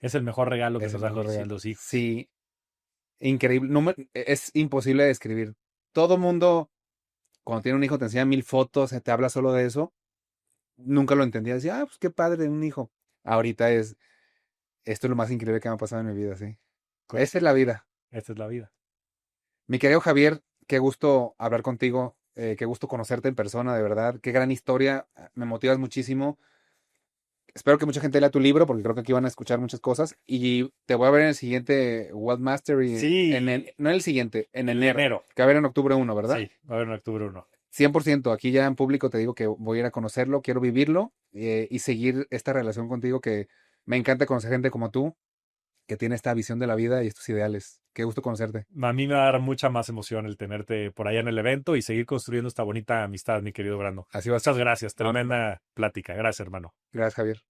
Es el mejor regalo que Es nos el dan mejor regalo. los hijos. Sí, increíble. No es imposible de describir. Todo mundo, cuando tiene un hijo, te enseña 1000 fotos, te habla solo de eso. Nunca lo entendía. Decía, pues qué padre, un hijo. Ahorita esto es lo más increíble que me ha pasado en mi vida, sí. Esa es la vida. Esta es la vida. Mi querido Javier, qué gusto hablar contigo, qué gusto conocerte en persona, de verdad, qué gran historia, me motivas muchísimo. Espero que mucha gente lea tu libro porque creo que aquí van a escuchar muchas cosas y te voy a ver en el siguiente World Mastery, Sí, no en el siguiente, en el de enero, enero. que va a haber en octubre 1, ¿verdad? Sí, va a haber en octubre 1. 100%, aquí ya en público te digo que voy a ir a conocerlo, quiero vivirlo y seguir esta relación contigo que me encanta conocer gente como tú, que tiene esta visión de la vida y estos ideales. Qué gusto conocerte. A mí me va a dar mucha más emoción el tenerte por allá en el evento y seguir construyendo esta bonita amistad, mi querido Brando. Así va a ser. Muchas gracias, No, no, no. tremenda plática. Gracias, hermano. Gracias, Javier.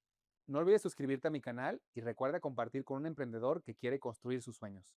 No olvides suscribirte a mi canal y recuerda compartir con un emprendedor que quiere construir sus sueños.